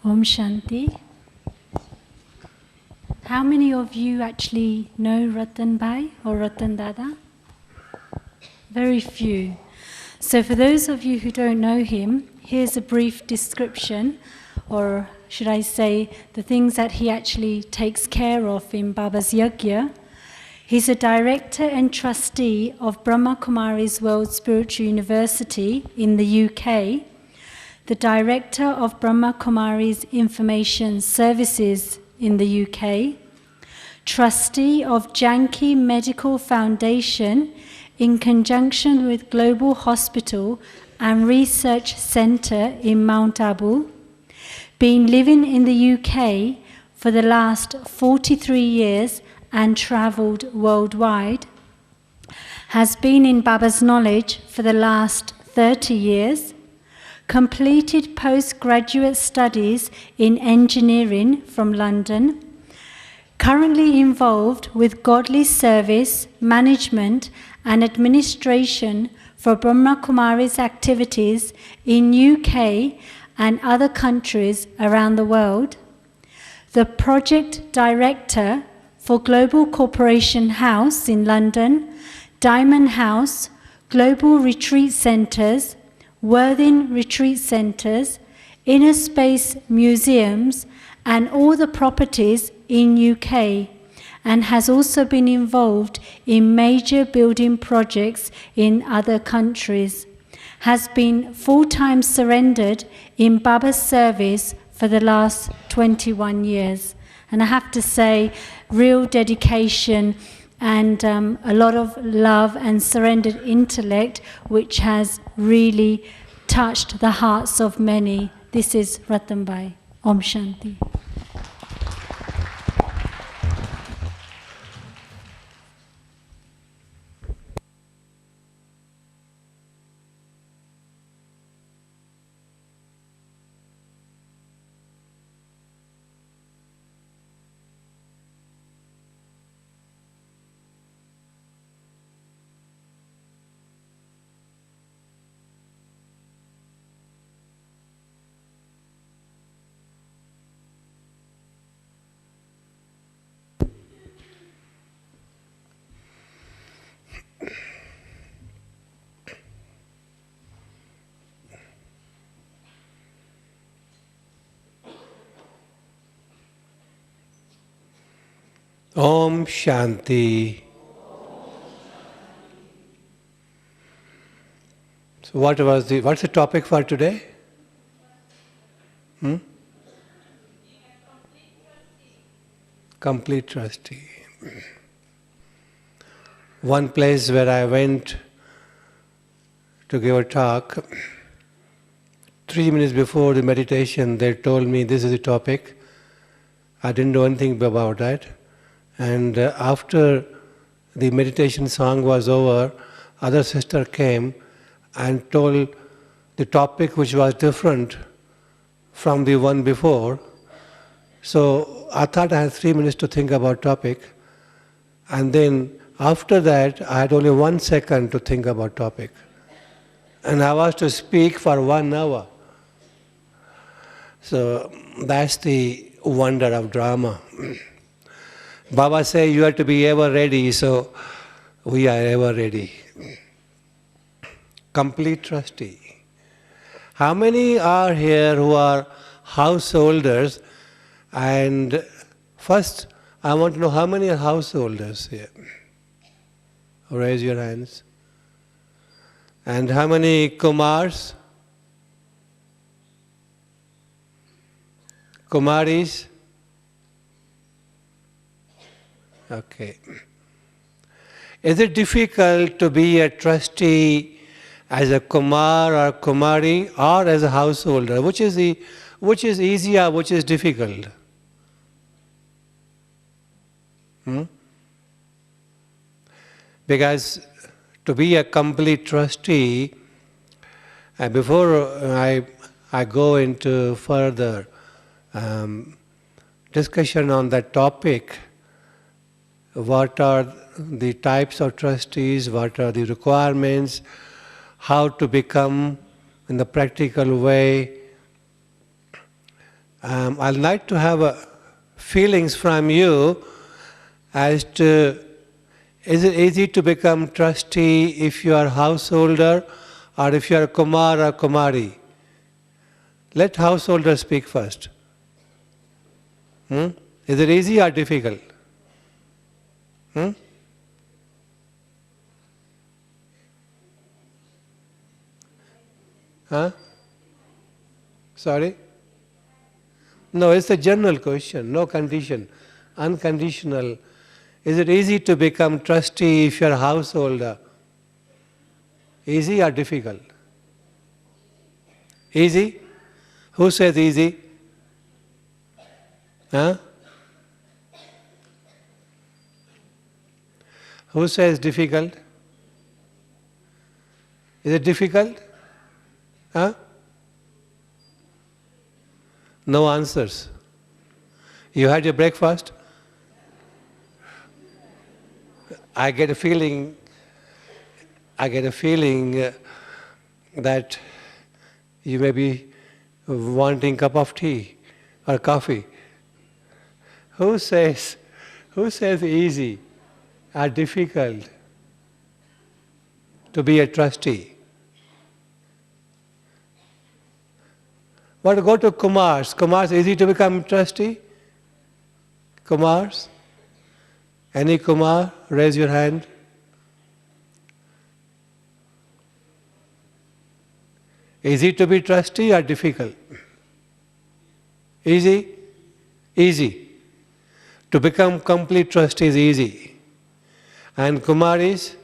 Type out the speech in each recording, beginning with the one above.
Om Shanti. How many of you actually know Ratan Bhai or Ratan Dada? Very few. So for those of you who don't know him, here's a brief description, or should I say, the things that he actually takes care of in Baba's Yajna. He's a director and trustee of Brahma Kumari's World Spiritual University in the UK, the director of Brahma Kumari's Information Services in the UK, trustee of Janki Medical Foundation in conjunction with Global Hospital and Research Centre in Mount Abu, been living in the UK for the last 43 years and travelled worldwide, has been in Baba's knowledge for the last 30 years, completed postgraduate studies in engineering from London, currently involved with godly service, management and administration for Brahma Kumari's activities in UK and other countries around the world, the project director for Global Corporation House in London, Diamond House, Global Retreat Centres, Worthing Retreat Centres, Inner Space Museums and all the properties in UK, and has also been involved in major building projects in other countries, has been full-time surrendered in Baba's service for the last 21 years. And I have to say, real dedication and a lot of love and surrendered intellect, which has really touched the hearts of many. This is Ratan Bhai. Om Shanti. Om Shanti. So what's the topic for today? Complete trustee. One place where I went to give a talk, 3 minutes before the meditation, they told me this is the topic. I didn't know anything about that. And after the meditation song was over, other sister came and told the topic which was different from the one before. So I thought I had 3 minutes to think about topic. And then after that, I had only 1 second to think about topic. And I was to speak for 1 hour. So that's the wonder of drama. Baba said you have to be ever ready, so we are ever ready. Complete trustee. How many are here who are householders? And first, I want to know how many are householders here. Raise your hands. And how many Kumars? Kumaris? Okay. Is it difficult to be a trustee as a Kumar or Kumari or as a householder? Which is easier, which is difficult? Because to be a complete trustee, and before I go into further discussion on that topic, what are the types of trustees, what are the requirements, how to become in the practical way, I'd like to have feelings from you as to, is it easy to become trustee if you are householder or if you are Kumar or Kumari? Let householder speak first. Is it easy or difficult? Huh? Sorry? No, it's a general question, no condition, unconditional. Is it easy to become trustee if you're a householder? Easy or difficult? Easy? Who says easy? Huh? Who says difficult? Is it difficult? Huh? No answers. You had your breakfast? I get a feeling that you may be wanting a cup of tea or coffee. Who says easy or difficult to be a trustee? But go to Kumars. Kumars, easy to become trustee? Kumars? Any Kumar? Raise your hand. Easy to be trustee or difficult? Easy? Easy. To become complete trustee is easy. And Kumaris?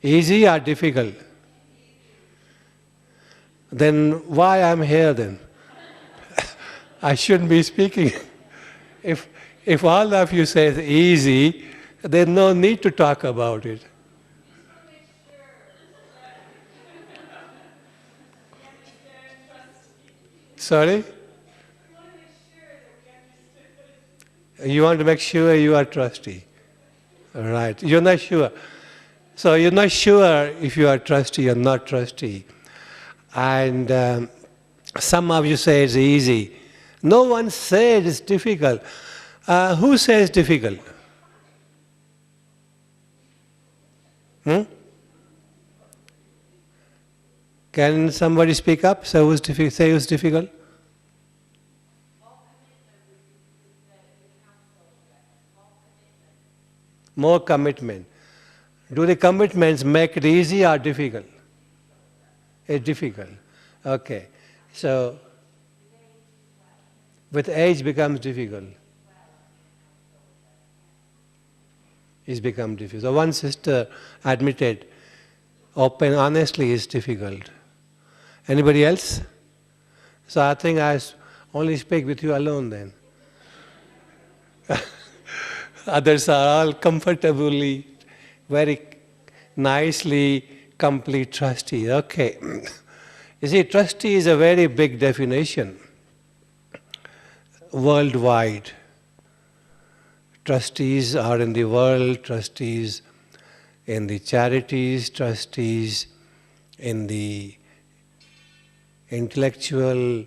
Easy or difficult? Then why I'm here then? I shouldn't be speaking. If all of you say it's easy, there's no need to talk about it. Sorry? You want to make sure you are trustee. Right. You're not sure. So you're not sure if you are trustee or not trustee. And some of you say it's easy. No one said it's difficult. Who says difficult? Can somebody speak up? Say who's difficult? More commitment. Do the commitments make it easy or difficult? It's difficult. Okay. So, with age becomes difficult. It's become difficult. So one sister admitted, open honestly is difficult. Anybody else? So I think I only speak with you alone then. Others are all comfortably, very nicely complete trustee. Okay. You see, trustee is a very big definition worldwide. Trustees are in the world, trustees in the charities, trustees in the intellectual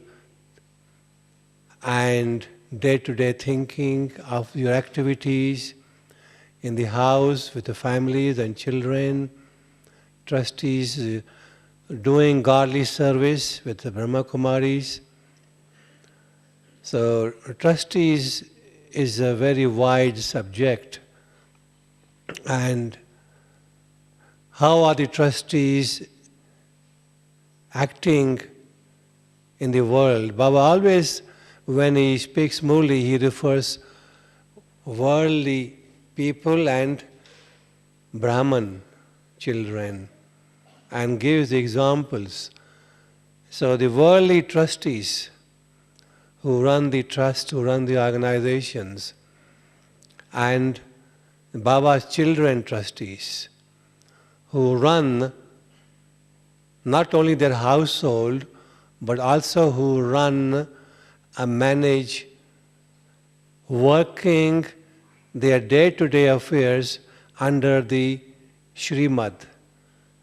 and day-to-day thinking of your activities in the house with the families and children, trustees doing godly service with the Brahma Kumaris. So trustees is a very wide subject. And how are the trustees acting in the world? Baba always, when he speaks Murli, he refers worldly people and Brahman children and gives examples. So the worldly trustees who run the trust, who run the organizations, and Baba's children trustees who run not only their household but also who run and manage working their day-to-day affairs under the Srimad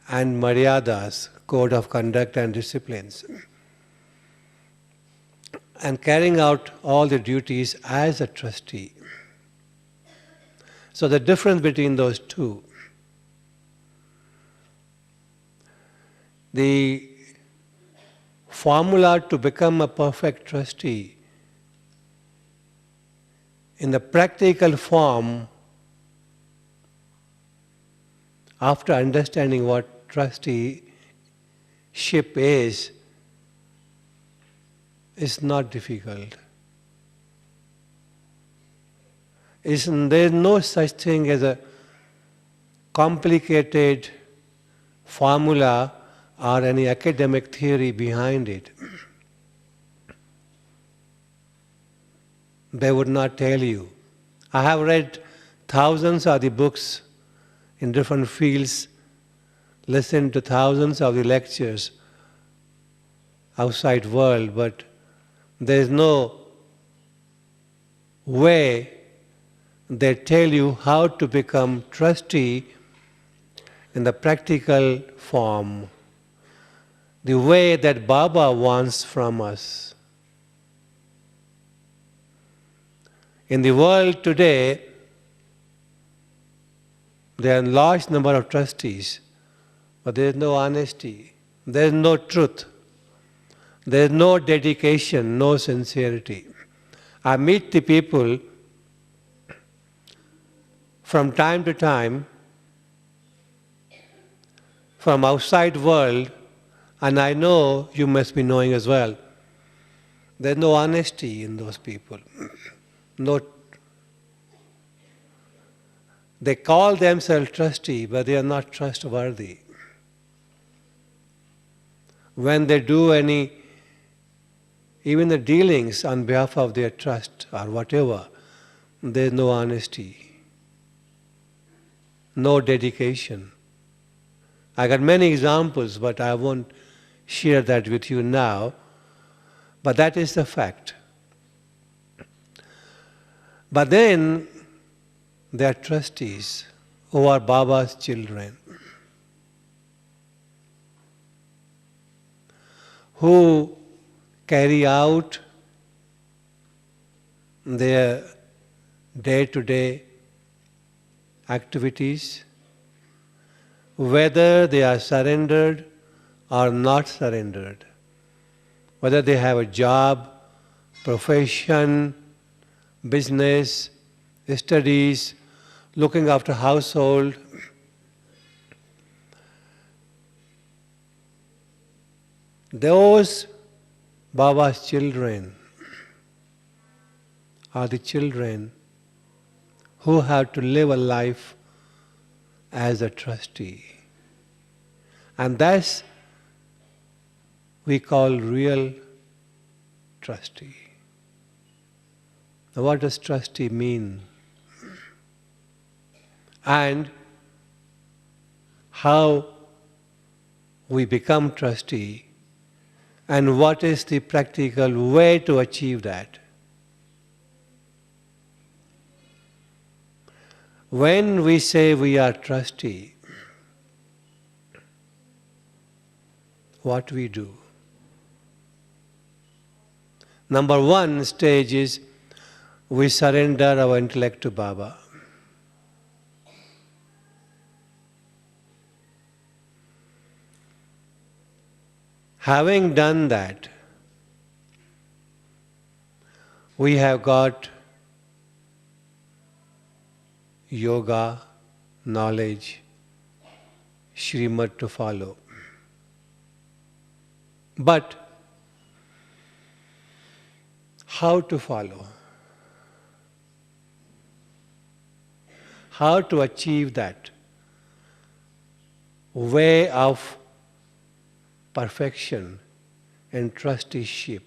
and maryadas, code of conduct and disciplines, and carrying out all the duties as a trustee. So the difference between those two, the formula to become a perfect trustee in the practical form, after understanding what trusteeship is not difficult. There is no such thing as a complicated formula or any academic theory behind it. They would not tell you. I have read thousands of the books in different fields, listened to thousands of the lectures outside world, but there is no way they tell you how to become trustee in the practical form, the way that Baba wants from us. In the world today, there are a large number of trustees, but there is no honesty, there is no truth, there is no dedication, no sincerity. I meet the people from time to time from outside world, and I know you must be knowing as well. There is no honesty in those people. No, they call themselves trustee, but they are not trustworthy. When they do even the dealings on behalf of their trust or whatever, there is no honesty, no dedication. I got many examples, but I won't share that with you now. But that is the fact. But then there are trustees who are Baba's children, who carry out their day-to-day activities, whether they are surrendered or not surrendered, whether they have a job, profession, business, studies, looking after household. Those Baba's children are the children who have to live a life as a trustee. And that's we call real trustee. Now what does trustee mean? And how we become trustee, and what is the practical way to achieve that? When we say we are trustee, what we do? Number one stage is we surrender our intellect to Baba. Having done that, we have got yoga, knowledge, Srimad to follow. But how to follow? How to achieve that way of perfection and trusteeship?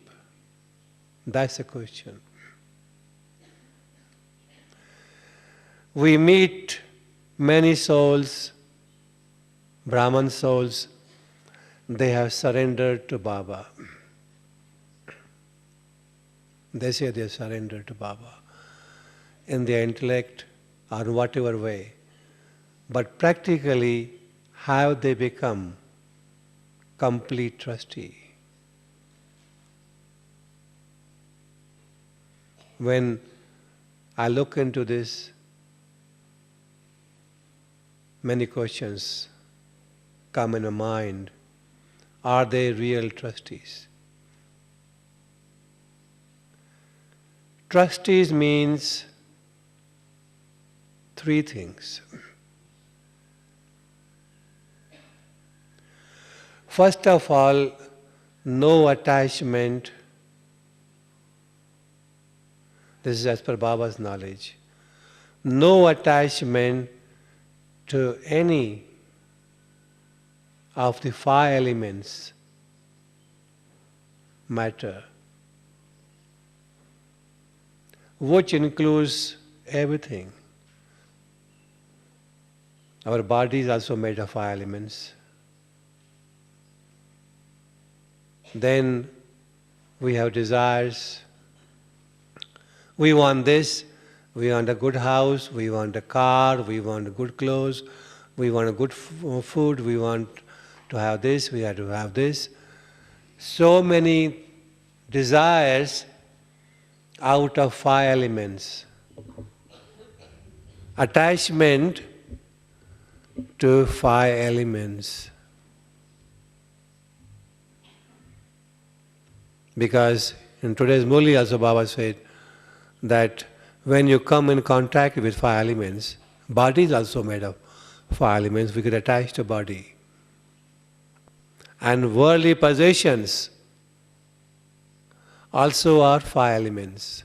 That's the question. We meet many souls, Brahman souls, they have surrendered to Baba. They say they surrendered to Baba in their intellect or whatever way. But practically, how they become complete trustee. When I look into this, many questions come in my mind. Are they real trustees? Trustees means three things. First of all, no attachment. This is as per Baba's knowledge. No attachment to any of the five elements matter, which includes everything. Our body is also made of five elements. Then we have desires. We want this, we want a good house, we want a car, we want good clothes, we want a good food, we want to have this, we have to have this. So many desires out of five elements. Attachment to five elements. Because in today's Murli also Baba said that when you come in contact with five elements, body is also made of five elements, we get attached to body. And worldly possessions also are five elements.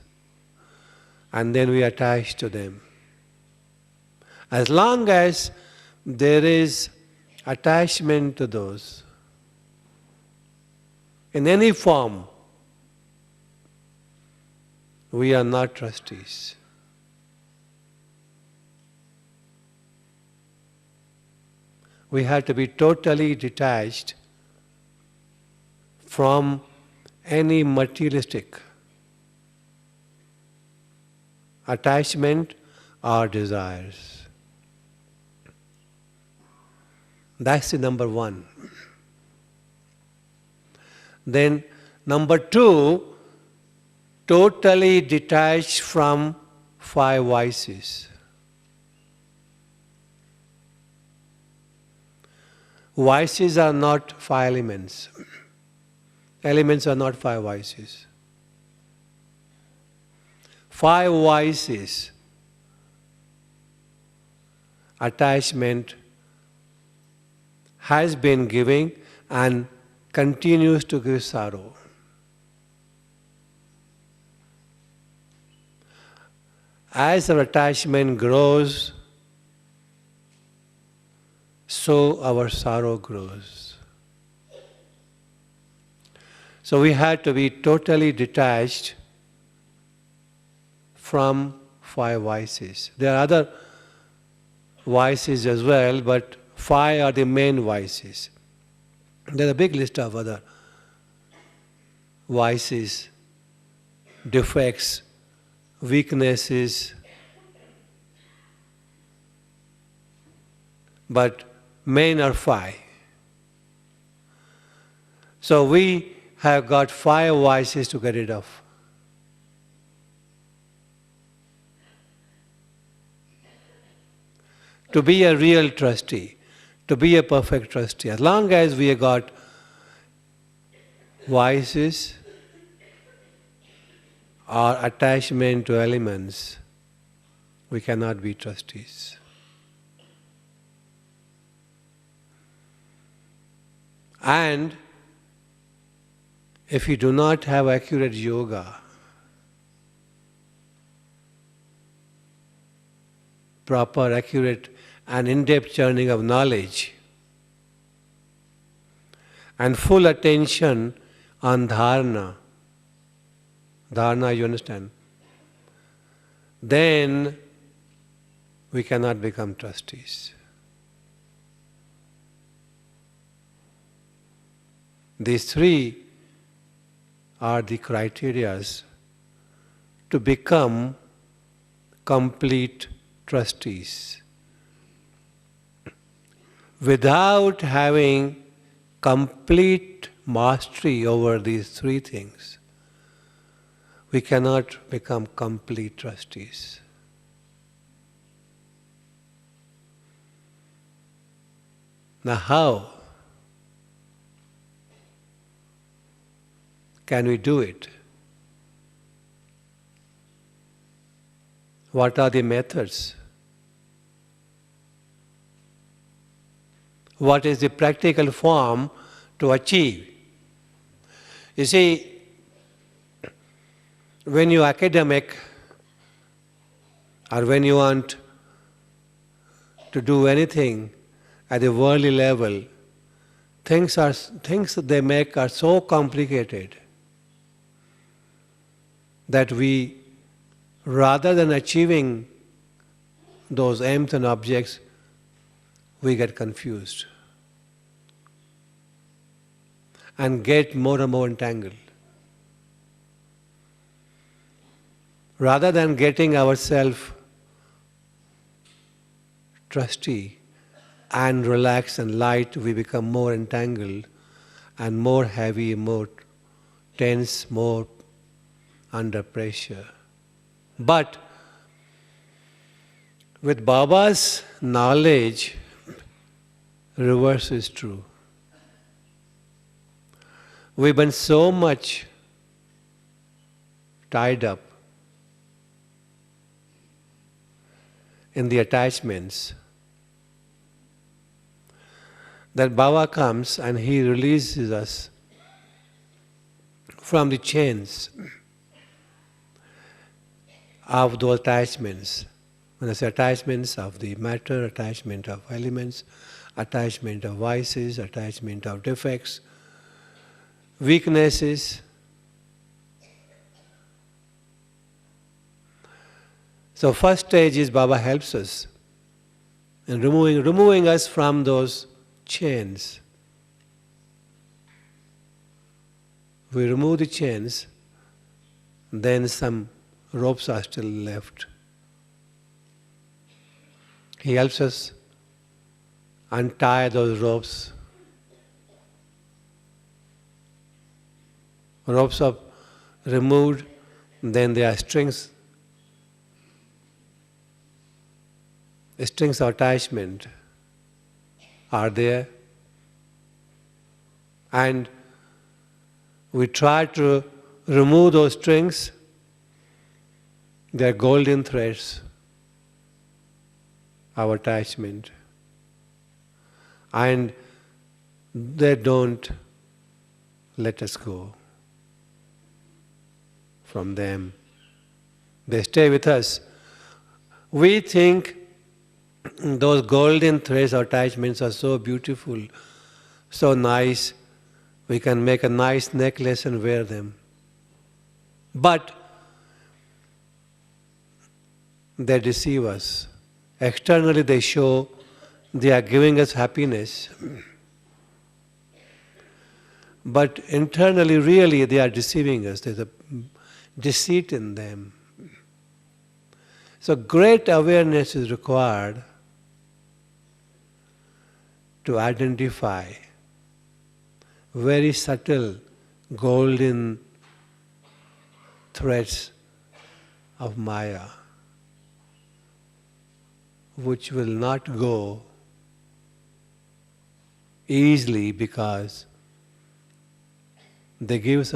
And then we attach to them. As long as there is attachment to those, in any form, we are not trustees. We have to be totally detached from any materialistic attachment or desires. That's the number one. Then number two, totally detached from five vices. Vices are not five elements. Elements are not five vices. Five vices, attachment has been giving and continues to give sorrow. As our attachment grows, so our sorrow grows. So we had to be totally detached from five vices. There are other vices as well, but five are the main vices. There's a big list of other vices, defects, weaknesses, but main are five. So we have got five vices to get rid of. To be a real trustee, to be a perfect trustee, as long as we have got vices or attachment to elements, we cannot be trustees. And if you do not have accurate yoga, proper, accurate and in-depth churning of knowledge, and full attention on dharana, you understand, then we cannot become trustees. These three are the criterias to become complete trustees. without having complete mastery over these three things, we cannot become complete trustees. Now, how can we do it? What are the methods? What is the practical form to achieve? You see, when you're academic or when you want to do anything at a worldly level, things that they make are so complicated that we, rather than achieving those aims and objects, we get confused and get more and more entangled. Rather than getting ourselves trustee and relaxed and light, we become more entangled and more heavy, more tense, more under pressure. But with Baba's knowledge, reverse is true. We've been so much tied up in the attachments that Baba comes and he releases us from the chains of those attachments. When I say attachments of the matter, attachment of elements, attachment of vices, attachment of defects, weaknesses. So first stage is Baba helps us in removing us from those chains. We remove the chains, then some ropes are still left. He helps us untie those ropes. Ropes are removed, then there are strings. Strings of attachment are there, and we try to remove those strings. They are golden threads, our attachment, and they don't let us go from them. They stay with us. We think those golden threads or attachments are so beautiful, so nice, we can make a nice necklace and wear them. But they deceive us. Externally they show they are giving us happiness. But internally, really, they are deceiving us. There's a deceit in them. So great awareness is required to identify very subtle golden threads of Maya, which will not go easily because they give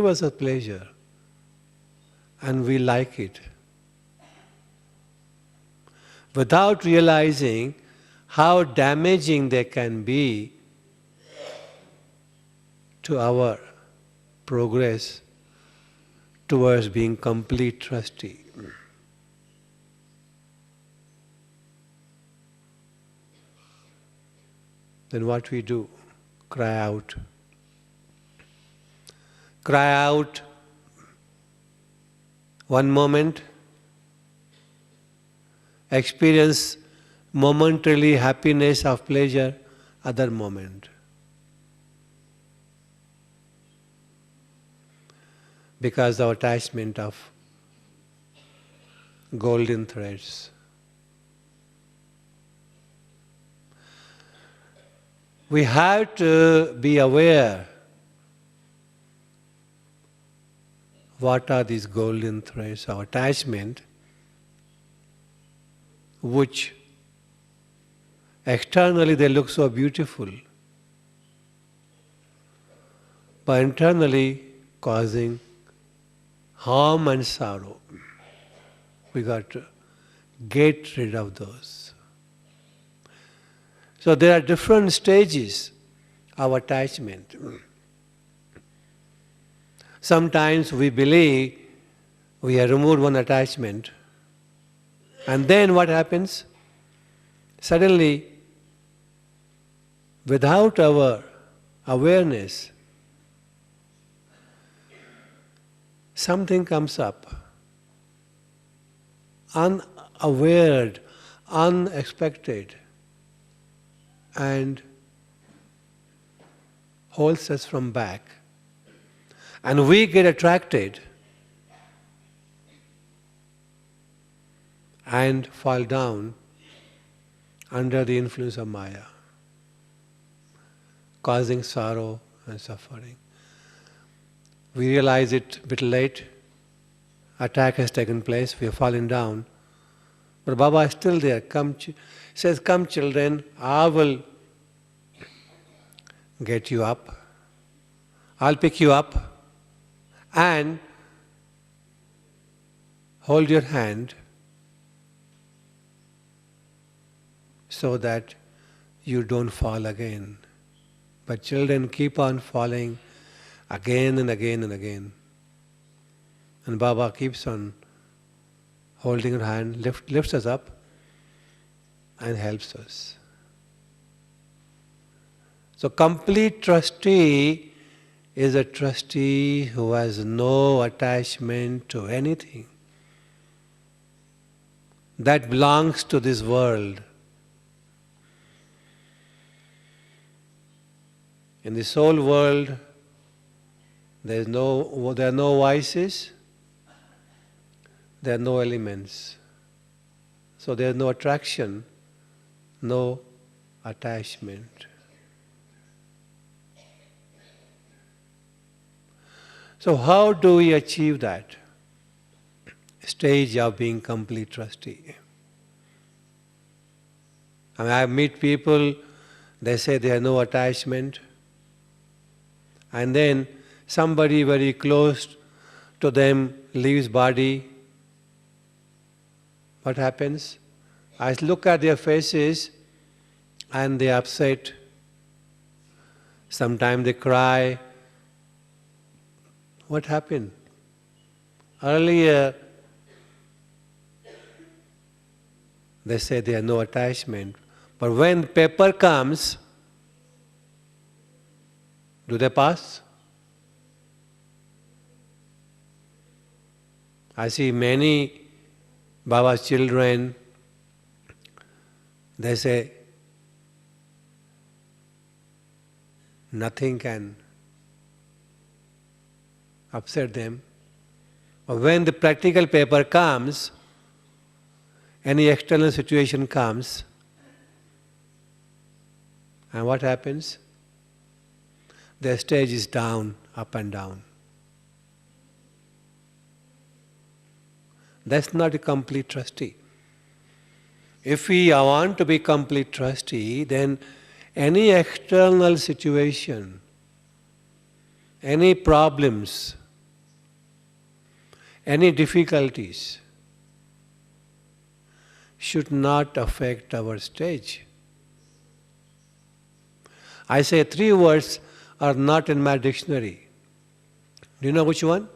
us a pleasure and we like it, without realizing how damaging they can be to our progress towards being complete trustee. Then what we do? Cry out. Cry out one moment, experience momentarily happiness of pleasure, other moment. Because of attachment of golden threads. We have to be aware what are these golden threads of attachment which externally they look so beautiful, but internally causing harm and sorrow. We got to get rid of those. So there are different stages of attachment. Sometimes we believe we have removed one attachment, and then what happens? Suddenly, without our awareness, something comes up, unaware, unexpected, and holds us from back. And we get attracted and fall down under the influence of Maya, causing sorrow and suffering. We realize it a bit late, attack has taken place, we have fallen down, but Baba is still there. Says, come children, I will get you up, I'll pick you up and hold your hand so that you don't fall again. But children keep on falling again and again and again. And Baba keeps on holding her hand, lifts us up and helps us. So complete trustee is a trustee who has no attachment to anything that belongs to this world. In the soul world, there are no vices, there are no elements. So there is no attraction, no attachment. So how do we achieve that stage of being complete trustee? I meet people, they say they have no attachment, and then somebody very close to them leaves body. What happens? I look at their faces and they are upset. Sometimes they cry. What happened? Earlier, they say they have no attachment. But when paper comes, do they pass? I see many Baba's children, they say, nothing can upset them. But when the practical paper comes, any external situation comes, and what happens? Their stage is down, up and down. That's not a complete trustee. If we want to be complete trustee, then any external situation, any problems, any difficulties should not affect our stage. I say 3 words are not in my dictionary. Do you know which one?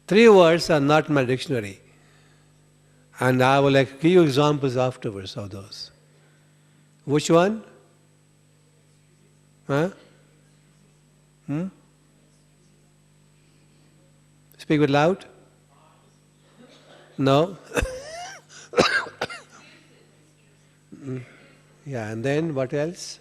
3 words are not in my dictionary. And I will give you examples afterwards of those. Which one? Huh? Speak it loud. No? Yeah, and then what else?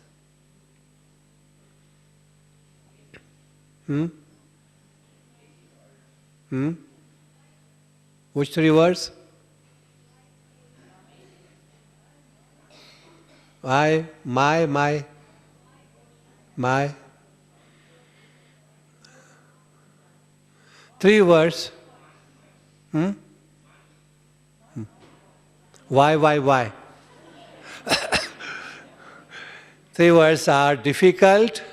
Which 3 words? I, my. 3 words. Why? 3 words are difficult,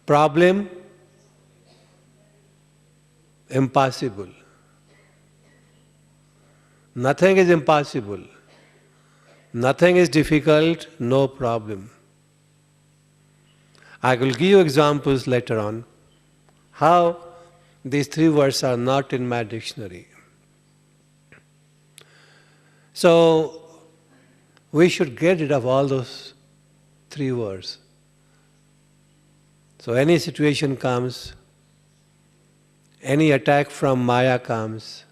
problem, impossible. Nothing is impossible. Nothing is difficult, no problem. I will give you examples later on how these 3 words are not in my dictionary. So, we should get rid of all those 3 words. So, any situation comes, any attack from Maya comes,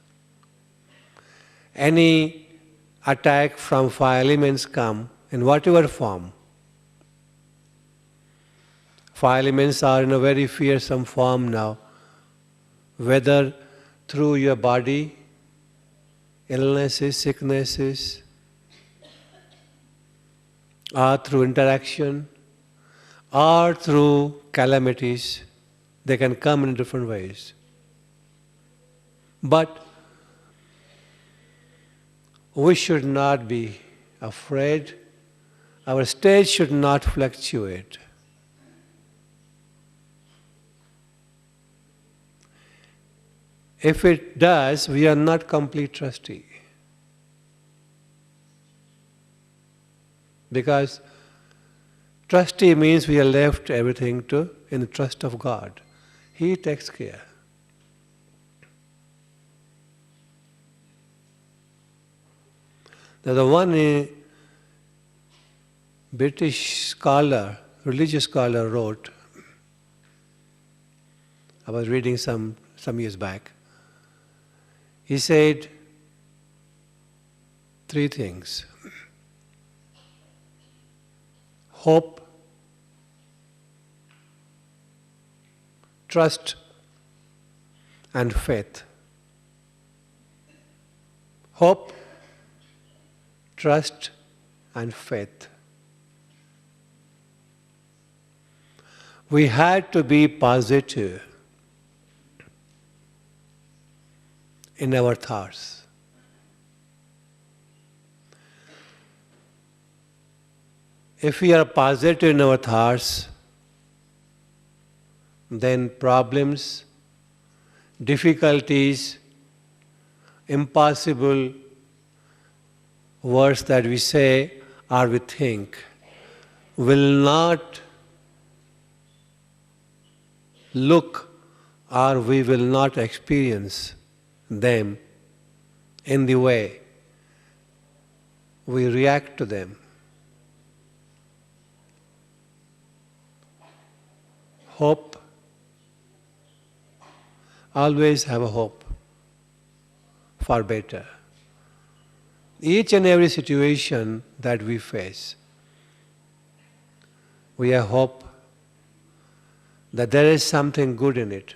any attack from 5 elements come, in whatever form. 5 elements are in a very fearsome form now, whether through your body, illnesses, sicknesses, or through interaction, or through calamities. They can come in different ways. But we should not be afraid. Our state should not fluctuate. If it does, we are not complete trustee. Because trustee means we have left everything in the trust of God. He takes care. The one British scholar, religious scholar wrote, I was reading some years back, he said 3 things. Hope, trust, and faith. Hope, trust, and faith. We had to be positive in our thoughts. If we are positive in our thoughts, then problems, difficulties, impossible words that we say or we think will not look or we will not experience them in the way we react to them. Hope. Always have a hope for better. Each and every situation that we face, we have hope that there is something good in it.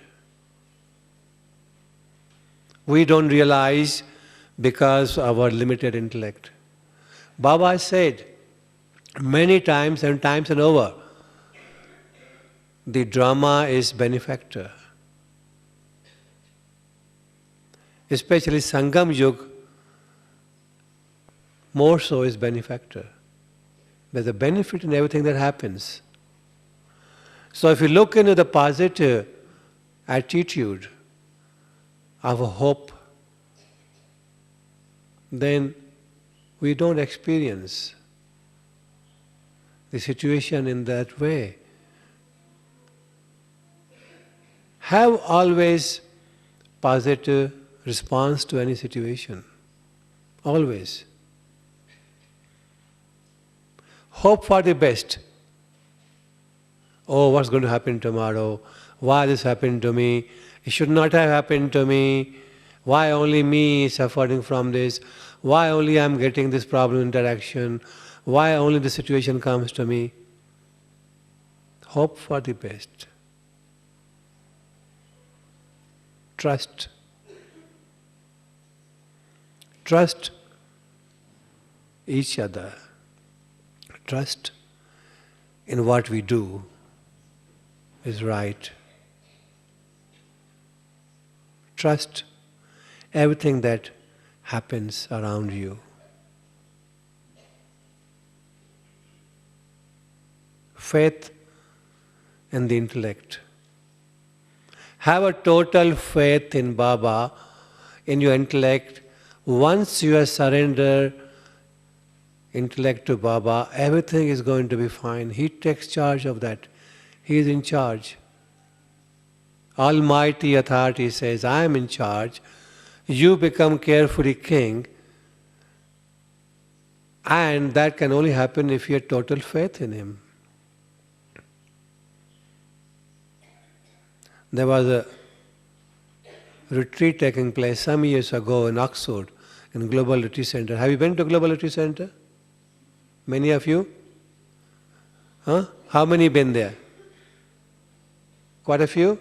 We don't realize because of our limited intellect. Baba said many times and over, the drama is benefactor. Especially Sangam Yug, more so is benefactor. There's a benefit in everything that happens. So if you look into the positive attitude of a hope, then we don't experience the situation in that way. Have always positive response to any situation. Always. Hope for the best. Oh, what's going to happen tomorrow? Why this happened to me? It should not have happened to me. Why only me is suffering from this? Why only I'm getting this problem interaction? Why only the situation comes to me? Hope for the best. Trust. Trust each other. trust in what we do is right. Trust everything that happens around you. Faith in the intellect. Have a total faith in Baba, in your intellect. Once you surrender intellect to Baba, everything is going to be fine. He takes charge of that. He is in charge. Almighty authority says, I am in charge. You become carefully king. And that can only happen if you have total faith in Him. There was a retreat taking place some years ago in Oxford, in Global Retreat Center. Have you been to Global Retreat Center? Many of you? Huh? How many been there? Quite a few?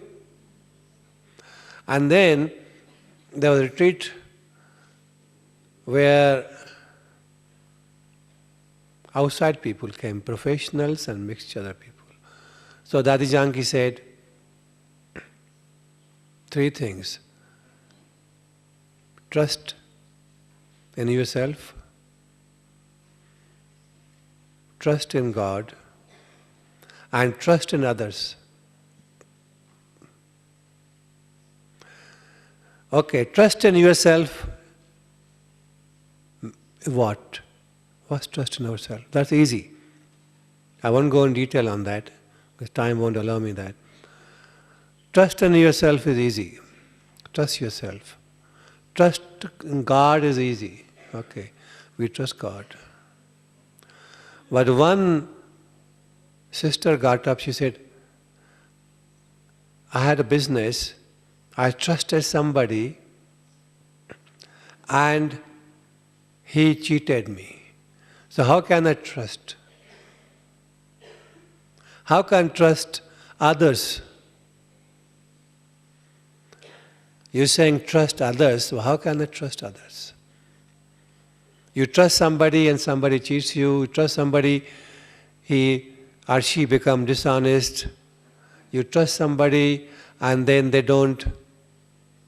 And then there was a retreat where outside people came, professionals and mixed other people. So Dadi Janki said, 3 things. Trust in yourself, trust in God, and trust in others. Okay, trust in yourself. What? What's trust in ourselves? That's easy. I won't go in detail on that, because time won't allow me that. Trust in yourself is easy. Trust yourself. Trust in God is easy. Okay, we trust God. But one sister got up, she said, I had a business, I trusted somebody, and he cheated me. So how can I trust? How can I trust others? You're saying trust others, so how can I trust others? You trust somebody and somebody cheats you. You trust somebody, he or she become dishonest. You trust somebody and then they don't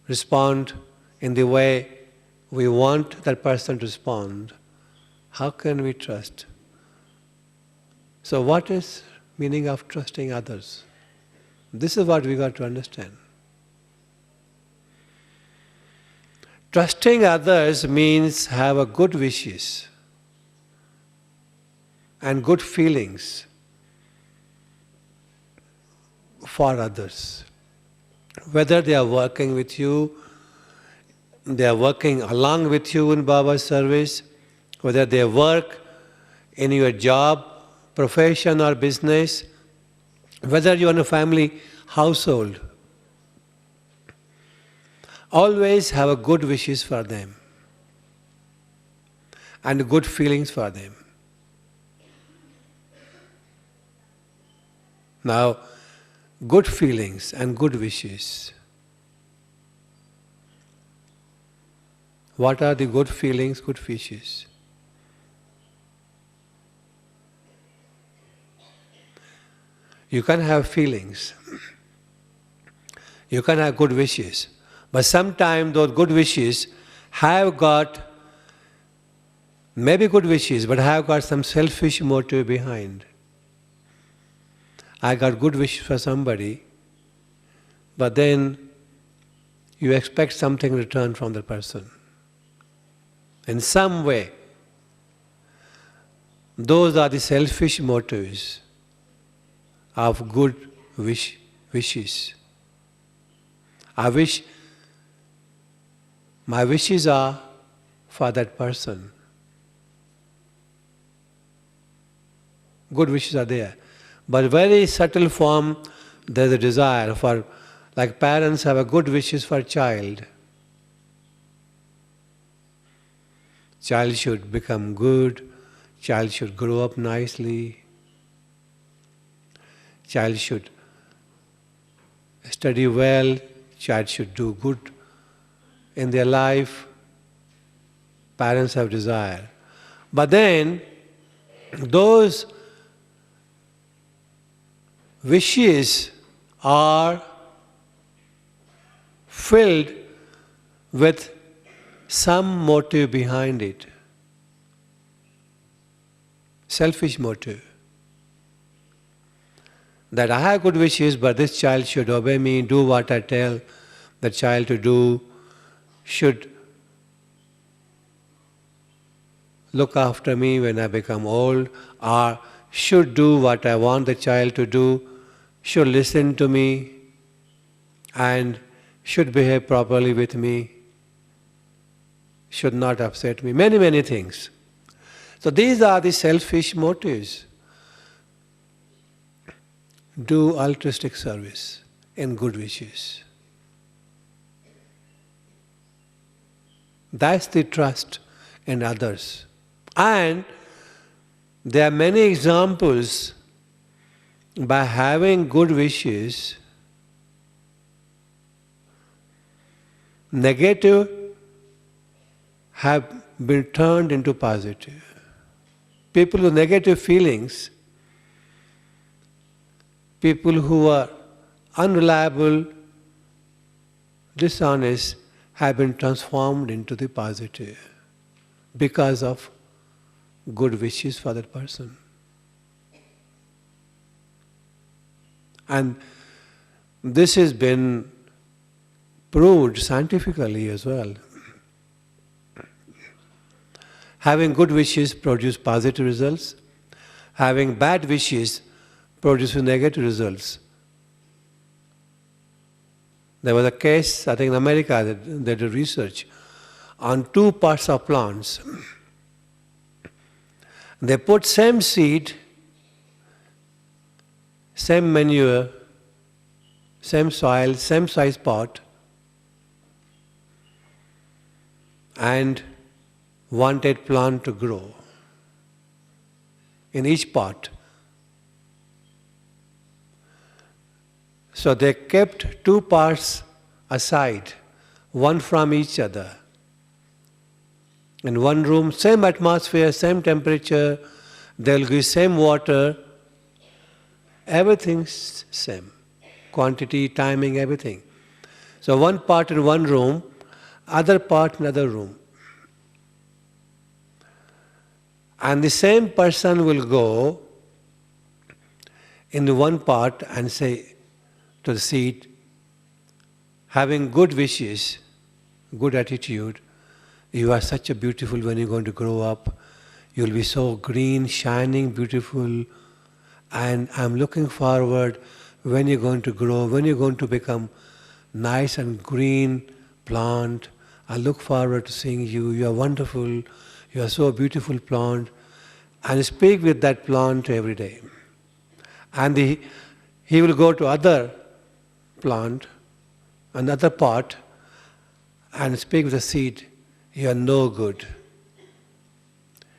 respond in the way we want that person to respond. How can we trust? So what is meaning of trusting others? This is what we got to understand. Trusting others means have a good wishes and good feelings for others. Whether they are working with you, they are working along with you in Baba's service, whether they work in your job, profession or business, whether you are in a family household, always have a good wishes for them and good feelings for them. Now, good feelings and good wishes. What are the good feelings, good wishes? You can have feelings, you can have good wishes, but sometimes those good wishes have got, maybe good wishes, but have got some selfish motive behind. I got good wishes for somebody, but then you expect something in return from the person. In some way, those are the selfish motives of good wishes. I wish, my wishes are for that person. Good wishes are there. But very subtle form, there's a desire for, like parents have a good wishes for a child. Child should become good, child should grow up nicely, child should study well, child should do good in their life. Parents have desire. But then, those wishes are filled with some motive behind it. Selfish motive. That I have good wishes, but this child should obey me, do what I tell the child to do, should look after me when I become old, or should do what I want the child to do, should listen to me, and should behave properly with me, should not upset me, many, many things. So these are the selfish motives. Do altruistic service and good wishes. That's the trust in others. And there are many examples by having good wishes, negative have been turned into positive. People with negative feelings, people who are unreliable, dishonest, have been transformed into the positive because of good wishes for that person. And this has been proved scientifically as well. Having good wishes produce positive results. Having bad wishes produces negative results. There was a case, I think in America, that they did research on two parts of plants. They put same seed, same manure, same soil, same size pot, and wanted plant to grow in each pot. So they kept two parts aside, one from each other. In one room, same atmosphere, same temperature, they'll give same water, everything's same. Quantity, timing, everything. So one part in one room, other part in another room. And the same person will go in the one part and say to the seed, having good wishes, good attitude, you are such a beautiful when you're going to grow up. You'll be so green, shining, beautiful. And I'm looking forward when you're going to grow, when you're going to become nice and green plant. I look forward to seeing you. You are wonderful. You are so a beautiful plant. And speak with that plant every day. And he will go to other plant, another pot, and speak with the seed. You are no good.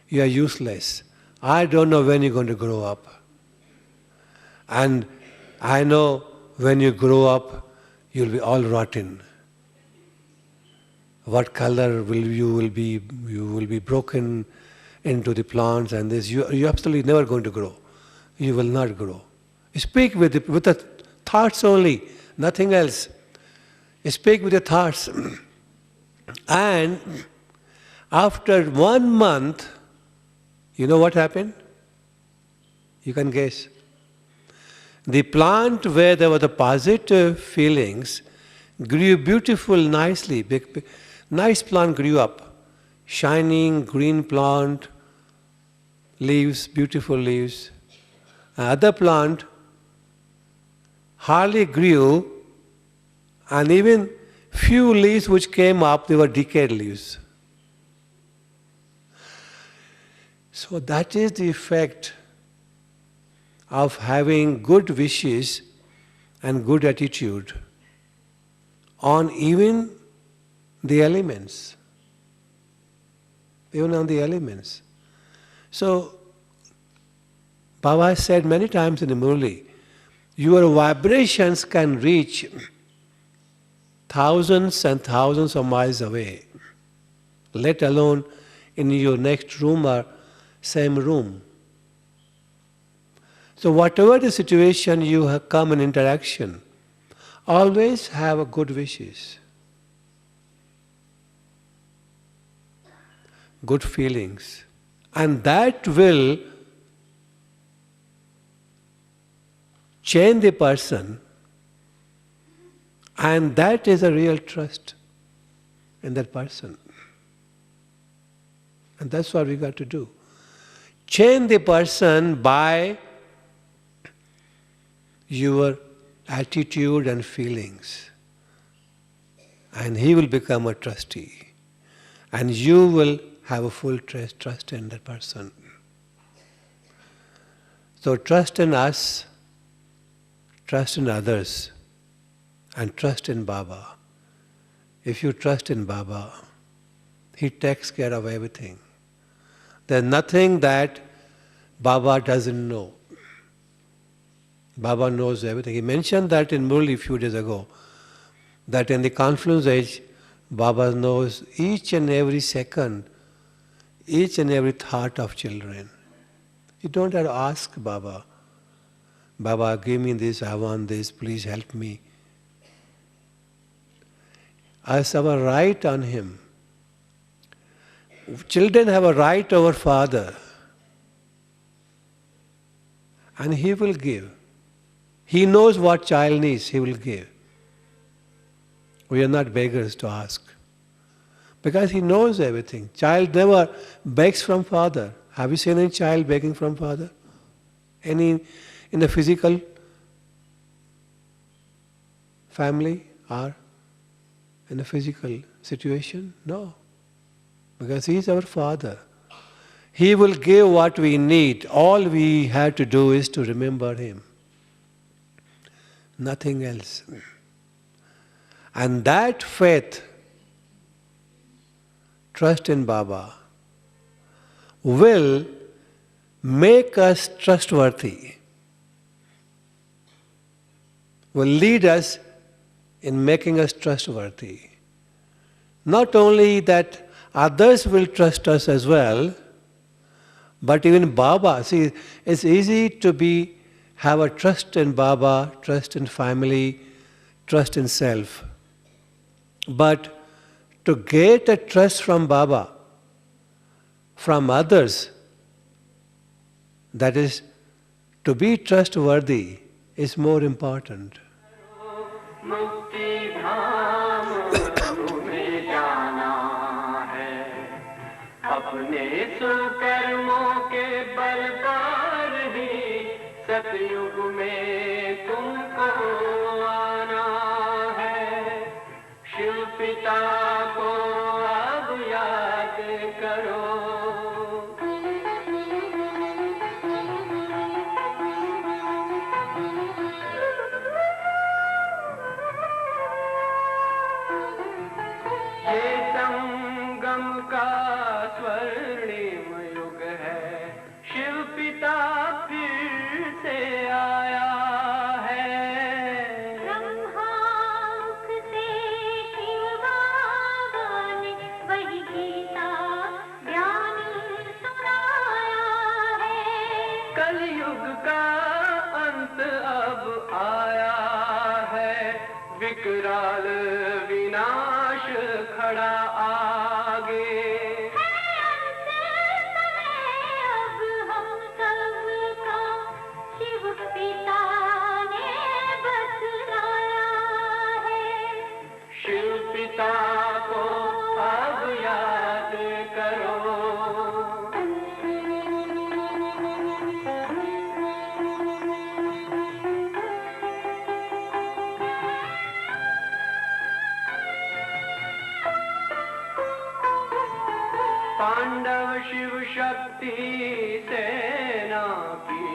You are useless. I don't know when you're going to grow up. And I know when you grow up, you'll be all rotten. What color you will be? You will be broken into the plants, and this. You're absolutely never going to grow. You will not grow. Speak with the thoughts only, nothing else. Speak with your thoughts. And after 1 month, you know what happened? You can guess. The plant where there were the positive feelings grew beautiful, nicely. Big, nice plant grew up. Shining, green plant, leaves, beautiful leaves. Other plant hardly grew, and even few leaves which came up, they were decayed leaves. So that is the effect of having good wishes and good attitude on even the elements. Even on the elements. So, Baba said many times in the Murli, your vibrations can reach thousands and thousands of miles away, let alone in your next room or same room. So whatever the situation you have come in interaction, always have a good wishes, good feelings, and that will change the person, and that is a real trust in that person. And that's what we got to do. Change the person by your attitude and feelings. And he will become a trustee. And you will have a full trust in that person. So trust in us, trust in others, and trust in Baba. If you trust in Baba, he takes care of everything. There's nothing that Baba doesn't know. Baba knows everything. He mentioned that in Murli a few days ago, that in the confluence age, Baba knows each and every second, each and every thought of children. You don't have to ask Baba, Baba, give me this, I want this, please help me. As our right on him. Children have a right over father, and he will give. He knows what child needs, he will give. We are not beggars to ask. Because he knows everything. Child never begs from father. Have you seen any child begging from father? Any in the physical family or in a physical situation? No. Because he is our father. He will give what we need. All we have to do is to remember him. Nothing else. And that faith, trust in Baba, will make us trustworthy, will lead us in making us trustworthy. Not only that others will trust us as well, but even Baba. See, it's easy to have a trust in Baba, trust in family, trust in self. But to get a trust from Baba, from others, that is, to be trustworthy, is more important. अपने सुकर्मों के बल पर ही सतयुग में तुमको आना है शिव पिता को अब याद करो ये संगम का स्वर्णिम युग है शिव पिता फिर से आया है ब्रह्मामुख से शिव बाबा ने वही गीता ज्ञान सुनाया है कलयुग का अंत अब आया है विकराल विनाश खड़ा आगे पांडव शिव शक्ति सेना की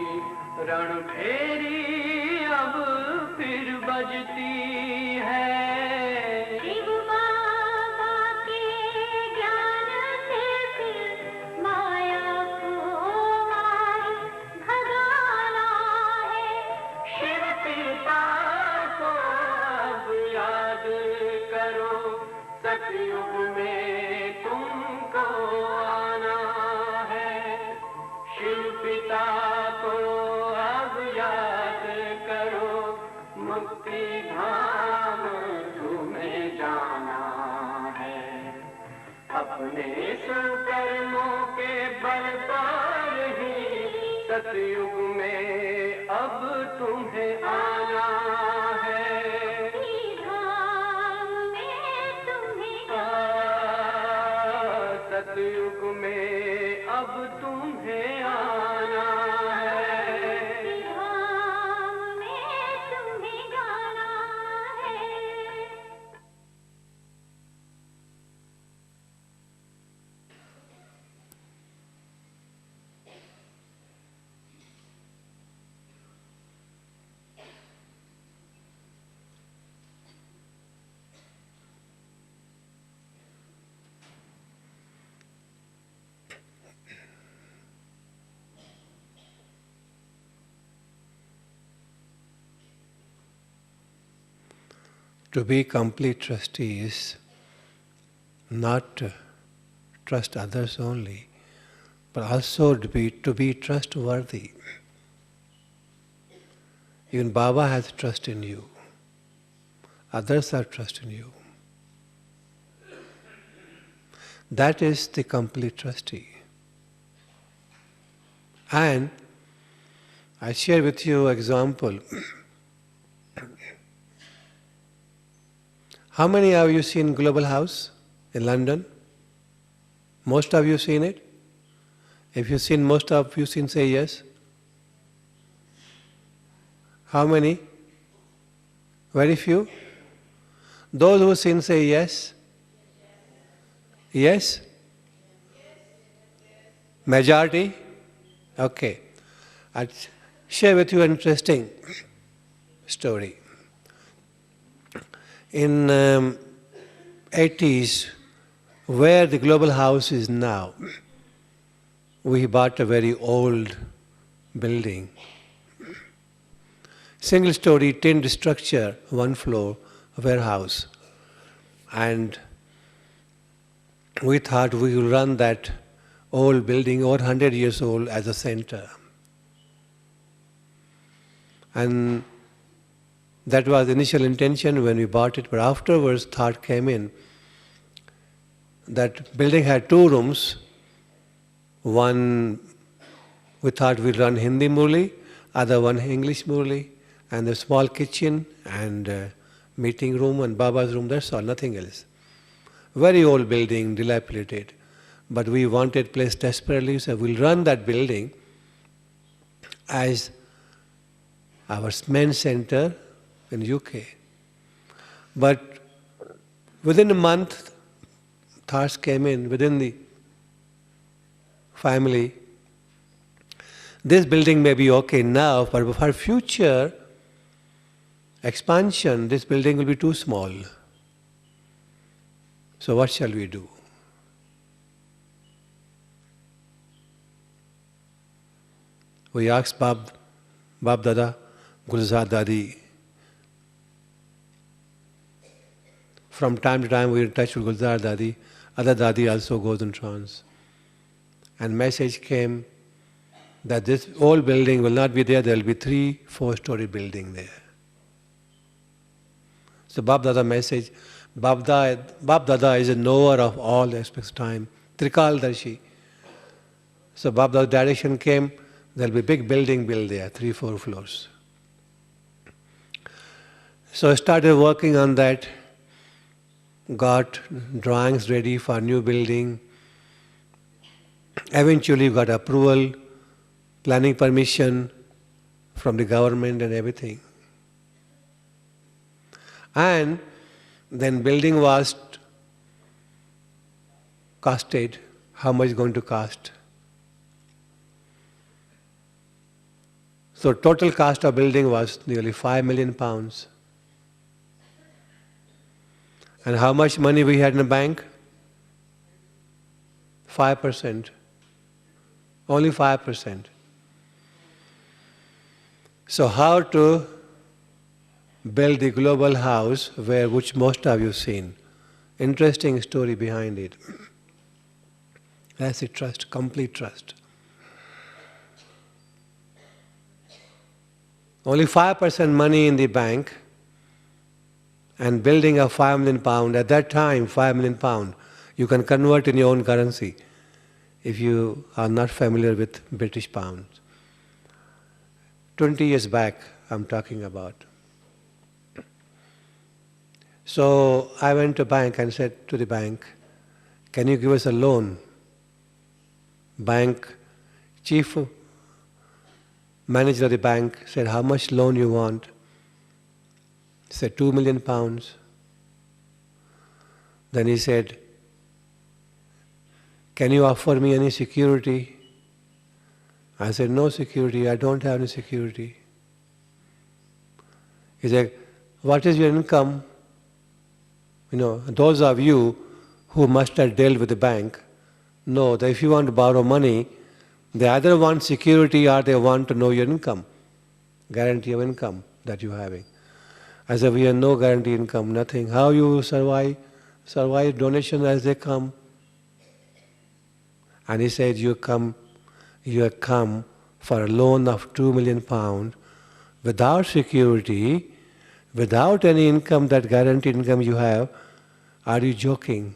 रणभेरी अब फिर बजती है शिव बाबा के ज्ञान से फिर माया को मार भगाना है शिव पिता को अब याद करो सतयुग में तुमको आना है शिव पिता को अब इस कर्मों के बल पर ही सतयुग में अब तुम्हें आना है। धाम में तुम्हें सतयुग में अब तुम्हें आना है। धाम में तुम्हें जाना है। To be complete trustee is not to trust others only, but also to be trustworthy. Even Baba has trust in you. Others have trust in you. That is the complete trustee. And I share with you an example. How many have you seen Global House in London? Most of you seen it? If you've seen, most of you seen, say yes. How many? Very few? Those who seen, say yes. Yes? Majority? Okay. I'll share with you an interesting story. In 80s, where the Global House is now, we bought a very old building. Single story, tinned structure, one floor, warehouse. And we thought we will run that old building, over 100 years old, as a center. And that was the initial intention when we bought it, but afterwards thought came in that building had two rooms. One, we thought we'd run Hindi Murli, other one English Murli, and a small kitchen and meeting room and Baba's room, that's all, nothing else. Very old building, dilapidated. But we wanted place desperately, so we'll run that building as our main center in UK. But within a month, thoughts came in within the family. This building may be okay now, but for future expansion, this building will be too small. So what shall we do? We asked Bab Dada, Gulzar Dadi. From time to time we are in touch with Gulzar Dadi. Other Dadi also goes in trance. And message came that this old building will not be there, there will be 3-4-story building there. So Bab Dada message, Bab Dada is a knower of all aspects of time, Trikaldarshi. So Bab Dada's direction came, there will be big building built there, 3-4 floors. So I started working on that, got drawings ready for new building. Eventually got approval, planning permission from the government and everything. And then building was costed, how much is going to cost. So total cost of building was nearly £5 million. And how much money we had in the bank? 5%. Only 5%. So how to build the global house which most of you seen? Interesting story behind it. That's the trust, complete trust. Only 5% money in the bank and building of £5 million. At that time, £5 million. You can convert in your own currency if you are not familiar with British pounds. 20 years back, I'm talking about. So I went to a bank and said to the bank, can you give us a loan? Bank chief manager of the bank said, how much loan you want? He said, £2 million. Then he said, can you offer me any security? I said, no security, I don't have any security. He said, what is your income? You know, those of you who must have dealt with the bank know that if you want to borrow money, they either want security or they want to know your income, guarantee of income that you're having. I said, we have no guarantee income, nothing. How you survive donations as they come? And he said, you have come for a loan of £2 million without security, without any income, that guaranteed income you have. Are you joking?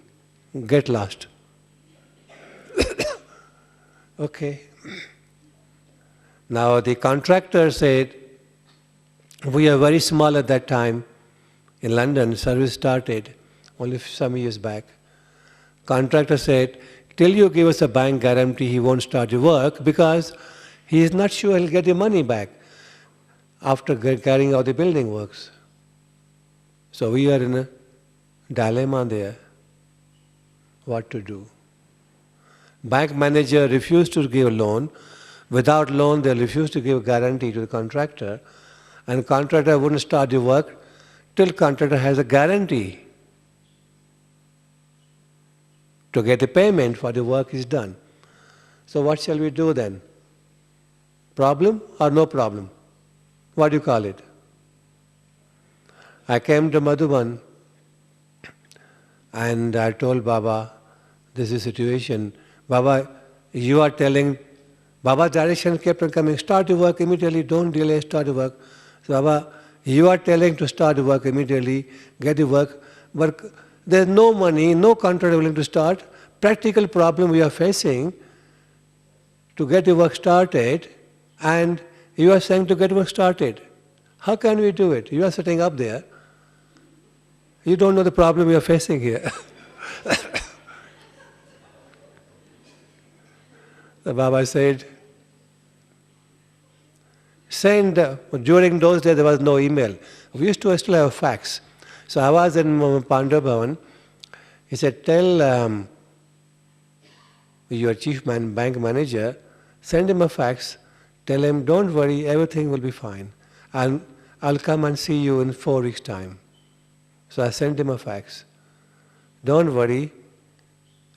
Get lost. Okay. Now the contractor said, we are very small at that time. In London, service started only some years back. Contractor said, till you give us a bank guarantee, he won't start your work because he is not sure he'll get the money back after carrying out the building works. So we are in a dilemma there. What to do? Bank manager refused to give a loan. Without loan, they refused to give a guarantee to the contractor. And contractor wouldn't start the work till contractor has a guarantee to get a payment for the work is done. So what shall we do then? Problem or no problem? What do you call it? I came to Madhuban and I told Baba, this is the situation. Baba, you are telling, Baba's direction kept on coming, start the work immediately, don't delay, start the work. So Baba, you are telling to start the work immediately, get the work, but there's no money, no contractor willing to start. Practical problem we are facing to get the work started, and you are saying to get work started. How can we do it? You are sitting up there. You don't know the problem we are facing here. The Baba said, during those days there was no email. We used to still have a fax. So I was in Pandav Bhavan. He said, tell your chief bank manager, send him a fax, tell him, don't worry, everything will be fine. And I'll come and see you in 4 weeks' time. So I sent him a fax. Don't worry,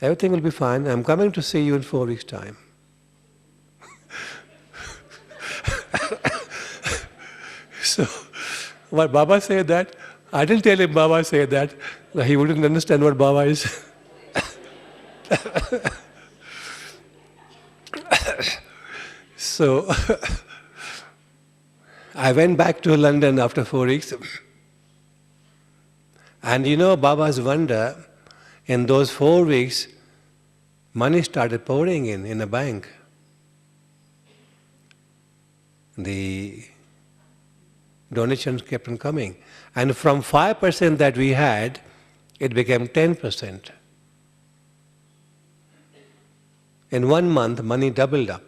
everything will be fine. I'm coming to see you in 4 weeks' time. So, what Baba said that, I didn't tell him Baba said that. He wouldn't understand what Baba is. So, I went back to London after 4 weeks. And you know Baba's wonder, in those 4 weeks, money started pouring in a bank. The donations kept on coming. And from 5% that we had, it became 10%. In 1 month, money doubled up.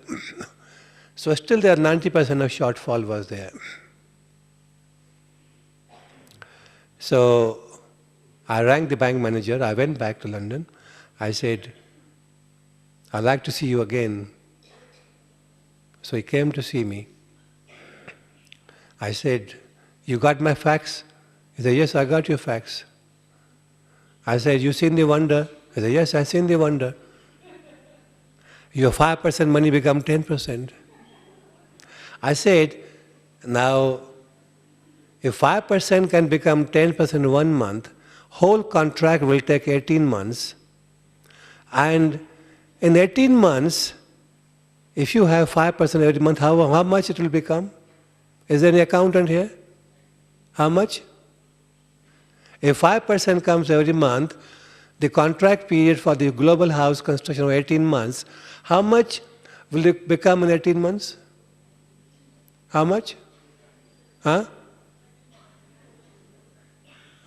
So still there 90% of shortfall was there. So I rang the bank manager, I went back to London. I said, I'd like to see you again. So he came to see me. I said, you got my fax? He said, yes, I got your fax. I said, you seen the wonder? He said, yes, I seen the wonder. Your 5% money become 10%. I said, now, if 5% can become 10% in 1 month, whole contract will take 18 months. And in 18 months, if you have 5% every month, how much it will become? Is there any accountant here? How much? If 5% comes every month, the contract period for the global house construction of 18 months, how much will it become in 18 months? How much? Huh?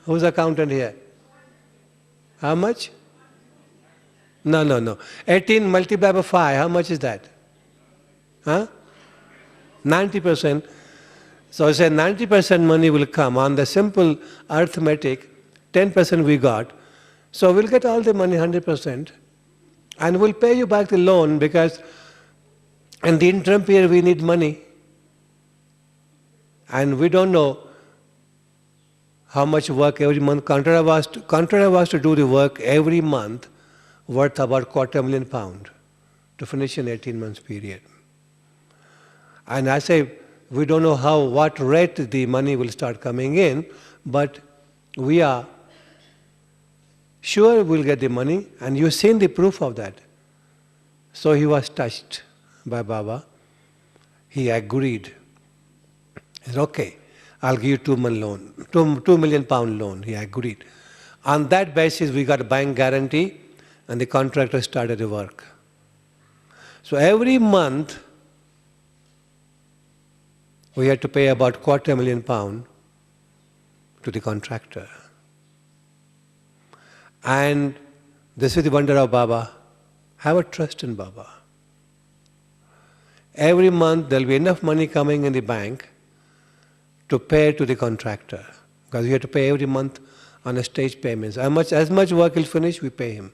Who's accountant here? How much? No. 18 multiplied by 5, how much is that? Huh? 90%. So I say 90% money will come. On the simple arithmetic, 10% we got. So we'll get all the money, 100%. And we'll pay you back the loan because in the interim period we need money. And we don't know how much work every month. Contractor was to do the work every month worth about £250,000 to finish in 18 months period. And I say, we don't know what rate the money will start coming in, but we are sure we'll get the money, and you've seen the proof of that. So he was touched by Baba. He agreed. He said, okay, I'll give you £2 million loan. He agreed. On that basis, we got a bank guarantee, and the contractor started the work. So every month, we had to pay about £250,000 to the contractor. And this is the wonder of Baba. Have a trust in Baba. Every month there will be enough money coming in the bank to pay to the contractor. Because we have to pay every month on a stage payments. As much work he'll finish, we pay him.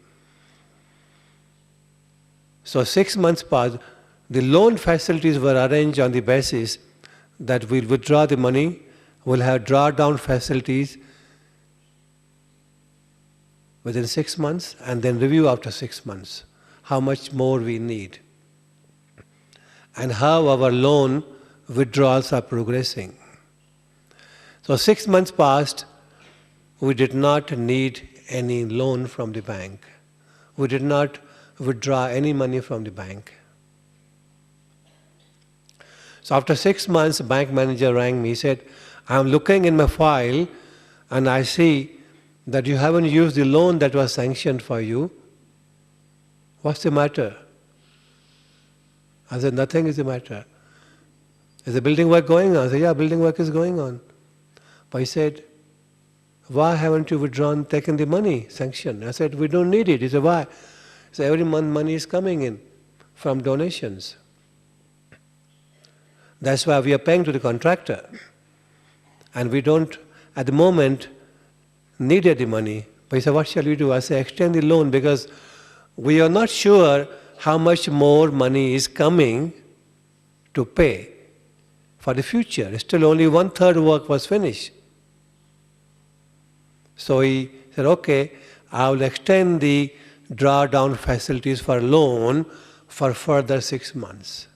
So 6 months passed. The loan facilities were arranged on the basis that we'll withdraw the money, we'll have drawdown facilities within 6 months, and then review after 6 months how much more we need and how our loan withdrawals are progressing. So 6 months passed, we did not need any loan from the bank. We did not withdraw any money from the bank. So after 6 months, the bank manager rang me. He said, I'm looking in my file and I see that you haven't used the loan that was sanctioned for you. What's the matter? I said, nothing is the matter. Is the building work going on? I said, yeah, building work is going on. But he said, why haven't you taken the money, sanctioned? I said, we don't need it. He said, why? So every month money is coming in from donations. That's why we are paying to the contractor. And we don't, at the moment, needed the money. But he said, what shall we do? I said, extend the loan because we are not sure how much more money is coming to pay for the future. Still only 1/3 work was finished. So he said, okay, I will extend the drawdown facilities for loan for further 6 months.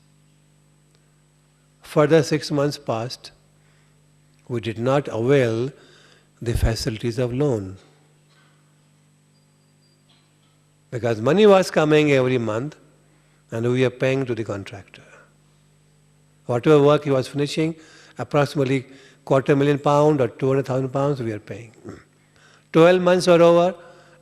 Further 6 months passed. We did not avail the facilities of loan. Because money was coming every month and we were paying to the contractor. Whatever work he was finishing, approximately £250,000 or £200,000 we are paying. 12 months were over.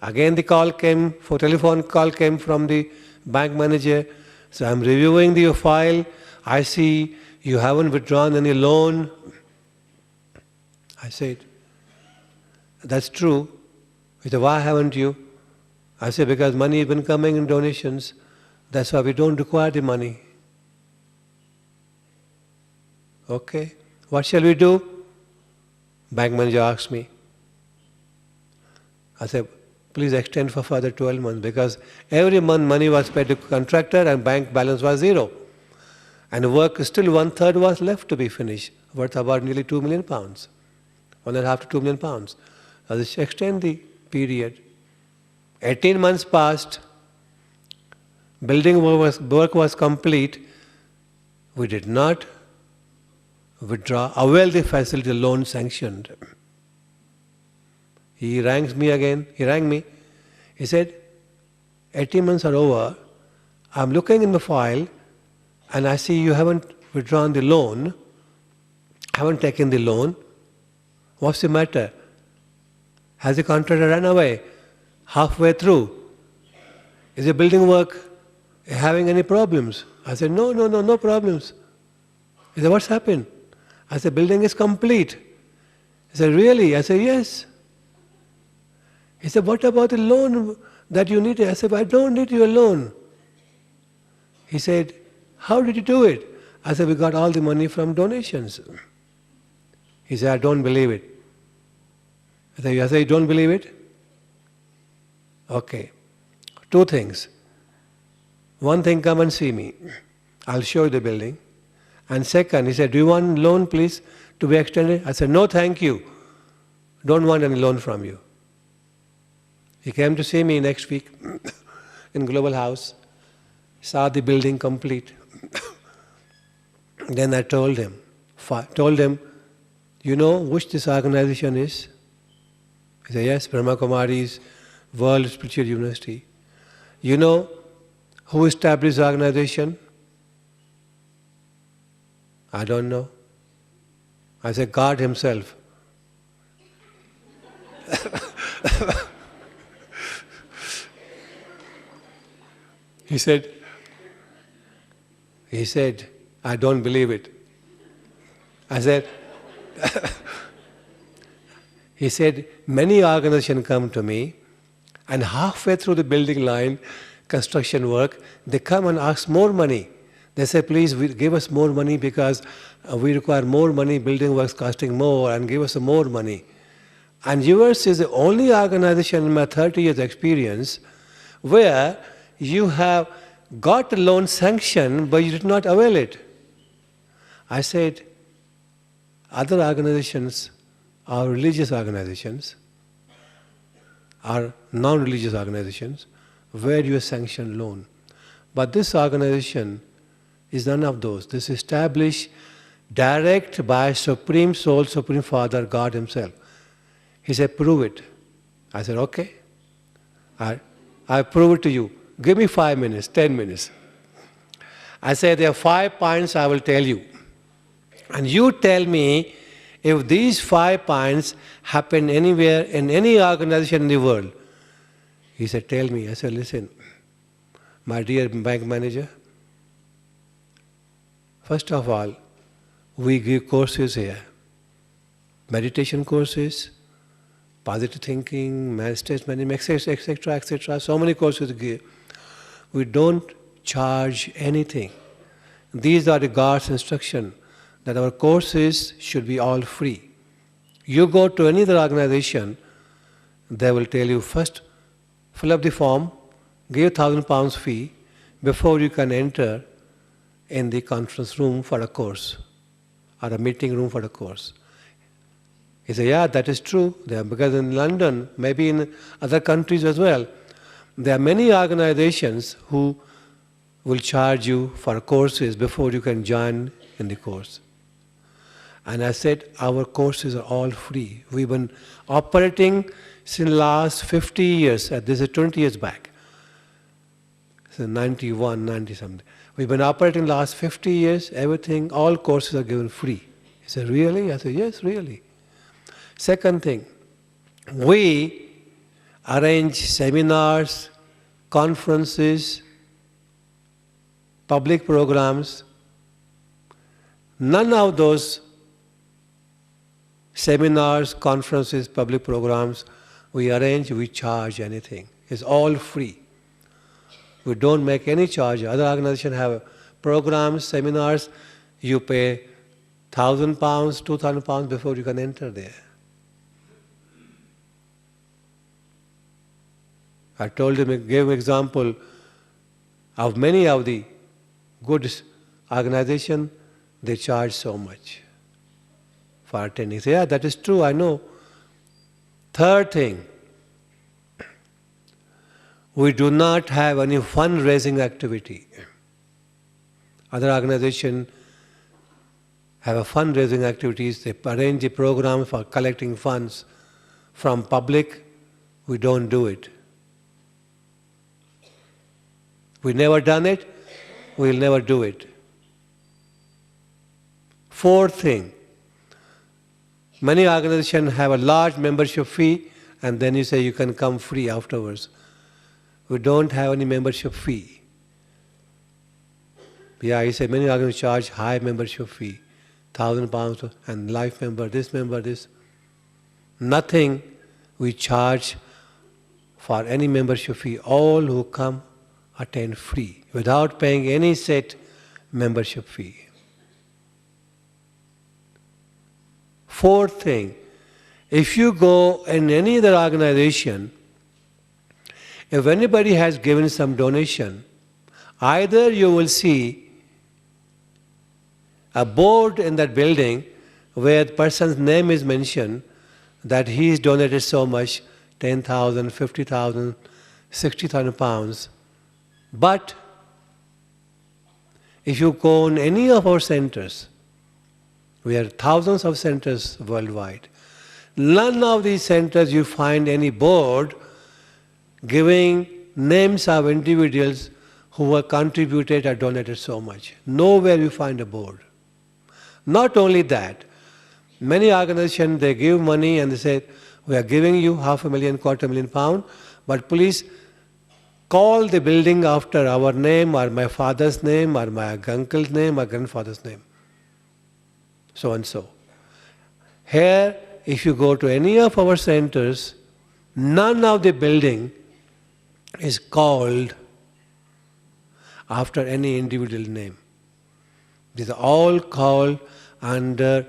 Again the telephone call came from the bank manager. So I'm reviewing the file. I see you haven't withdrawn any loan. I said, that's true. He said, why haven't you? I said, because money has been coming in donations. That's why we don't require the money. Okay, what shall we do? Bank manager asked me. I said, please extend for further 12 months because every month money was paid to contractor and bank balance was zero. And work still 1/3 was left to be finished, worth about nearly £2 million, £1.5 to £2 million. So let's extend the period. 18 months passed, building work was complete. We did not avail the facility loan sanctioned. He rang me. He said, 18 months are over. I'm looking in the file and I see you haven't withdrawn the loan, haven't taken the loan. What's the matter? Has the contractor run away? halfway through, is the building work having any problems? I said, no problems. He said, what's happened? I said, building is complete. He said, really? I said, yes. He said, what about the loan that you need? I said, I don't need your loan. He said, how did you do it? I said, we got all the money from donations. He said, I don't believe it. I said, you don't believe it? Okay. Two things. One thing, come and see me. I'll show you the building. And second, he said, do you want loan, please, to be extended? I said, no, thank you. Don't want any loan from you. He came to see me next week in Global House, saw the building complete. Then I told him, you know which this organization is? He said, yes, Brahma Kumari's World Spiritual University. You know who established the organization? I don't know. I said, God himself. He said, I don't believe it. I said, he said, many organizations come to me and halfway through the building line, construction work, they come and ask more money. They say, please give us more money because we require more money, building works costing more, and give us more money. And yours is the only organization in my 30 years experience where you have got a loan sanction but you did not avail it. I said, other organizations are religious organizations, are non-religious organizations, where you sanction loan. But this organization is none of those. This is established direct by Supreme Soul, Supreme Father, God himself. He said, prove it. I said, okay. I prove it to you. Give me 5 minutes, 10 minutes. I said, there are 5 points I will tell you. And you tell me if these 5 points happen anywhere in any organization in the world. He said, tell me. I said, listen, my dear bank manager, first of all, we give courses here. Meditation courses, positive thinking, state management, etc., etc. So many courses we give. We don't charge anything. These are the God's instruction that our courses should be all free. You go to any other organization, they will tell you first, fill up the form, give £1,000 fee before you can enter in the conference room for a course or a meeting room for a course. He said, yeah, that is true. Because in London, maybe in other countries as well, there are many organizations who will charge you for courses before you can join in the course. And I said, our courses are all free. We've been operating since last 50 years. This is 20 years back. So 91, 90 something. We've been operating last 50 years. Everything, all courses are given free. He said, really? I said, yes, really. Second thing, we arrange seminars, conferences, public programs. None of those seminars, conferences, public programs we arrange, we charge anything. It's all free. We don't make any charge. Other organizations have programs, seminars. You pay £1,000, £2,000 before you can enter there. I told him, gave him an example of many of the good organizations, they charge so much for attending. So, yeah, that is true, I know. Third thing, we do not have any fundraising activity. Other organizations have a fundraising activities, they arrange a program for collecting funds from public. We don't do it. We've never done it, we'll never do it. Fourth thing, many organizations have a large membership fee and then you say you can come free afterwards. We don't have any membership fee. Yeah, he said many are going to charge high membership fee, £1,000 and life member, this. Nothing we charge for any membership fee. All who come attend free, without paying any set membership fee. Fourth thing, if you go in any other organization, if anybody has given some donation, either you will see a board in that building where the person's name is mentioned, that he's donated so much, 10,000, 50,000, 60,000 pounds. But if you go in any of our centers, we have thousands of centers worldwide, none of these centers you find any board giving names of individuals who have contributed or donated so much. Nowhere you find a board. Not only that, many organizations, they give money and they say, we are giving you £500,000, £250,000, but please call the building after our name or my father's name or my uncle's name or grandfather's name. So and so. Here, if you go to any of our centers, none of the building is called after any individual name. These are all called under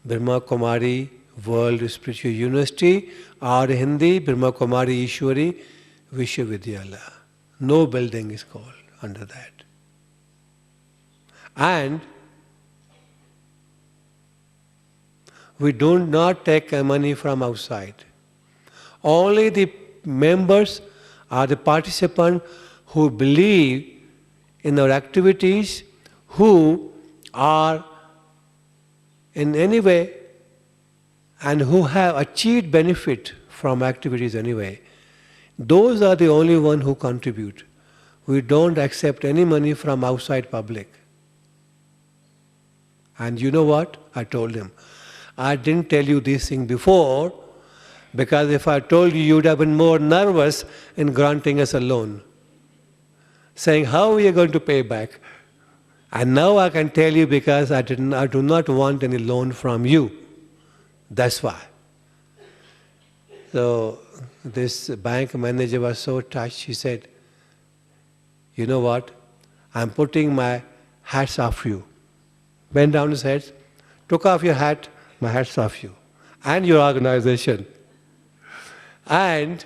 Brahma Kumari World Spiritual University or Hindi Brahma Kumari Ishwari Vishwavidyalaya. No building is called under that. And we do not take money from outside. Only the members or the participants who believe in our activities, who are in any way and who have achieved benefit from activities anyway, those are the only ones who contribute. We don't accept any money from outside public. And you know what? I told him, I didn't tell you this thing before, because if I told you, you would have been more nervous in granting us a loan, saying, how are you going to pay back? And now I can tell you, because I do not want any loan from you. That's why. So this bank manager was so touched, he said, you know what, I'm putting my hats off you. Bent down his head, took off your hat, my hat's off you, and your organization. And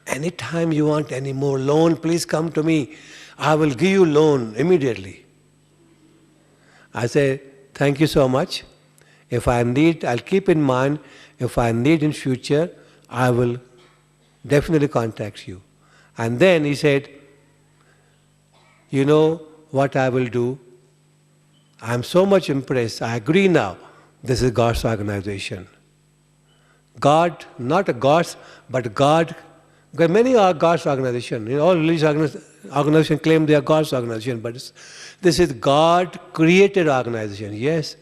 anytime you want any more loan, please come to me. I will give you loan immediately. I say, thank you so much. If I need, I'll keep in mind, if I need in future, I will definitely contact you. And then he said, you know what I will do? I'm so much impressed. I agree now. This is God's organization. God, not a God's, but God. Because many are God's organization. You know, all religious organizations claim they are God's organization, but this is God created organization. Yes.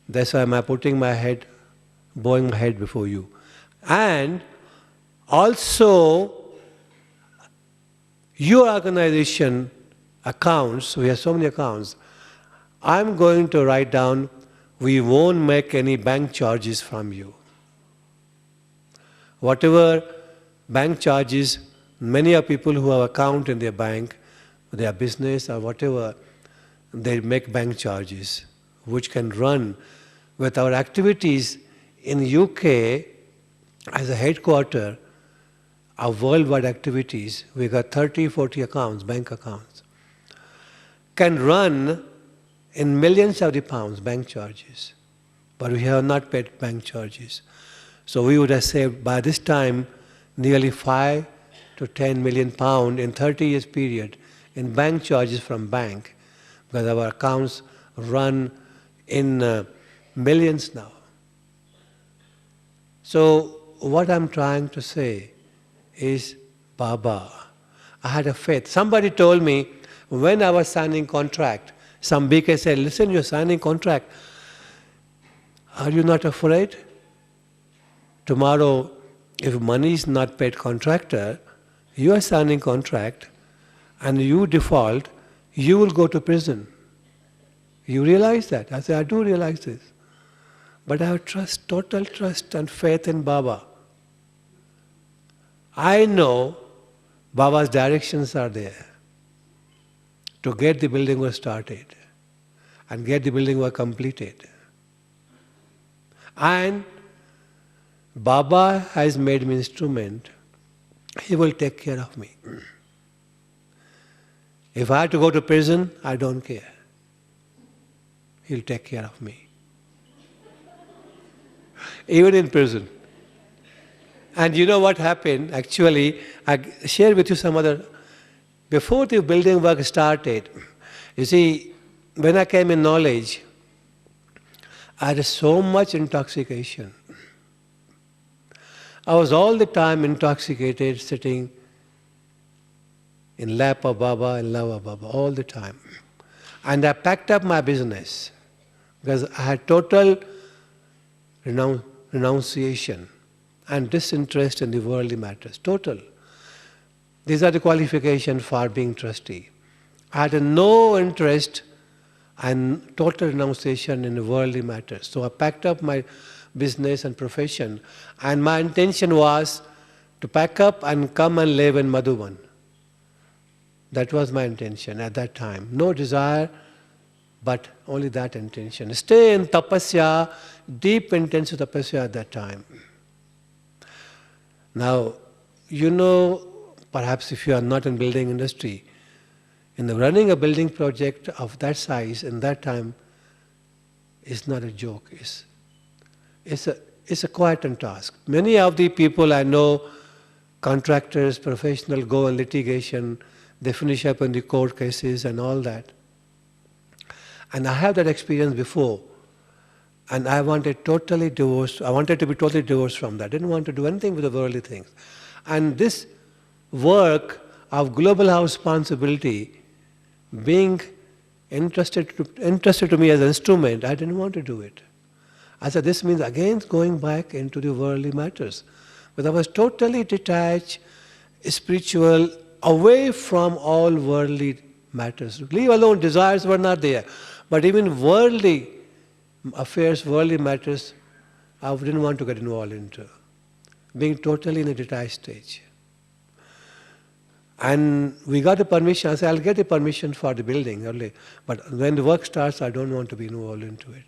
That's why I'm putting my head, bowing my head before you. And also, your organization accounts, we have so many accounts, I'm going to write down, we won't make any bank charges from you. Whatever bank charges, many are people who have account in their bank, their business or whatever, they make bank charges, which can run with our activities in UK as a headquarter of worldwide activities. We got 30, 40 accounts, bank accounts, can run in millions of the pounds bank charges, but we have not paid bank charges. So we would have saved by this time nearly 5 to 10 million pounds in 30 years period in bank charges from bank, because our accounts run in millions now. So what I'm trying to say is, Baba, I had a faith. Somebody told me when I was signing contract, some BK said, listen, you're signing contract. Are you not afraid? tomorrow, if money is not paid contractor, you are signing contract and you default, you will go to prison. You realize that? I said, I do realize this. But I have trust, total trust and faith in Baba. I know Baba's directions are there to get the building work started and get the building work completed. And Baba has made me instrument. He will take care of me. If I have to go to prison, I don't care. He'll take care of me. Even in prison. And you know what happened? Actually, I share with you some other. Before the building work started, you see, when I came in knowledge, I had so much intoxication. I was all the time intoxicated, sitting in lap of Baba and love of Baba, all the time. And I packed up my business because I had total renunciation and disinterest in the worldly matters, total. These are the qualifications for being trustee. I had no interest and total renunciation in the worldly matters. So I packed up my business and profession, and my intention was to pack up and come and live in Madhuban. That was my intention at that time. No desire, but only that intention. Stay in tapasya, deep intense tapasya at that time. Now, you know, perhaps if you are not in building industry, in the running a building project of that size in that time is not a joke. It's a quite a task. Many of the people I know, contractors, professionals, go on litigation, they finish up in the court cases and all that. And I have that experience before. And I wanted totally divorced. I wanted to be totally divorced from that. I didn't want to do anything with the worldly things. And this work of global house responsibility, being entrusted to me as an instrument, I didn't want to do it. I said, this means again going back into the worldly matters. But I was totally detached, spiritual, away from all worldly matters. Leave alone, desires were not there. But even worldly affairs, worldly matters, I didn't want to get involved into. Being totally in a detached stage. And we got a permission. I said, I'll get a permission for the building early. But when the work starts, I don't want to be involved into it.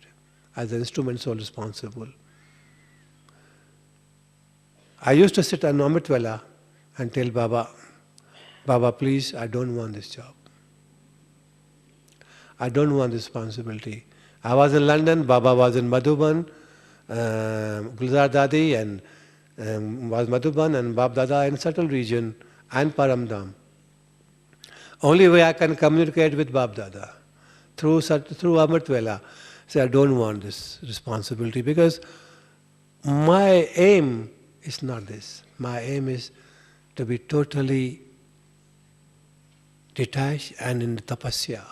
As an instrument so responsible. I used to sit on Amitwala and tell Baba, Baba, please, I don't want this job. I don't want this responsibility. I was in London, Baba was in Madhuban, Gulzar Dadi and was Madhuban and Bab Dada in Subtle region and Paramdam. Only way I can communicate with Bab Dada through Amitwala. Say, I don't want this responsibility because my aim is not this. My aim is to be totally detached and in the tapasya,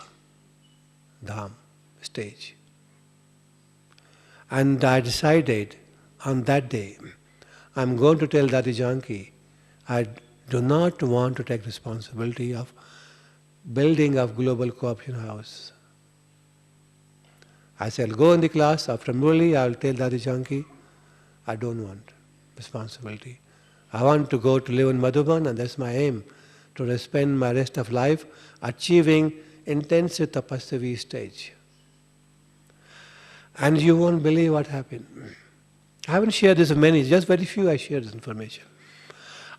dham, stage. And I decided on that day, I'm going to tell Dadi Janki, I do not want to take responsibility of building of global co-option house. I said, I'll go in the class, after Murli, I'll tell Dadi Janki, I don't want responsibility. I want to go to live in Madhuban, and that's my aim, to spend my rest of life achieving intensive tapasya stage. And you won't believe what happened. I haven't shared this with many, just very few I shared this information.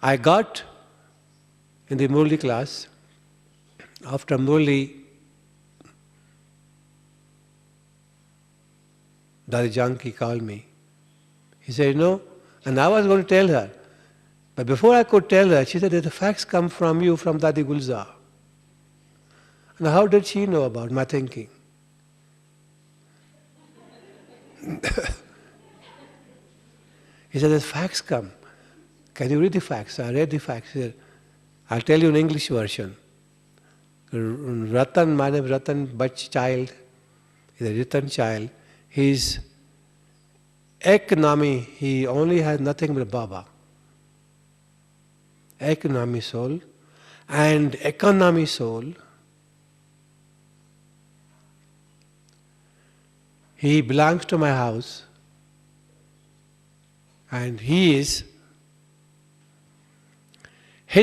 I got in the Murli class, after Murli, Dadi Janki called me. He said, and I was going to tell her. But before I could tell her, she said, the facts come from you, from Dadi Gulzar. And how did she know about my thinking? He said, the facts come. Can you read the facts? I read the facts. He said, I'll tell you in English version. Ratan, my name is Ratan Bach child. He's a Ratan child. He's economy, he only has nothing but Baba. Economy soul and economy soul. He belongs to my house and his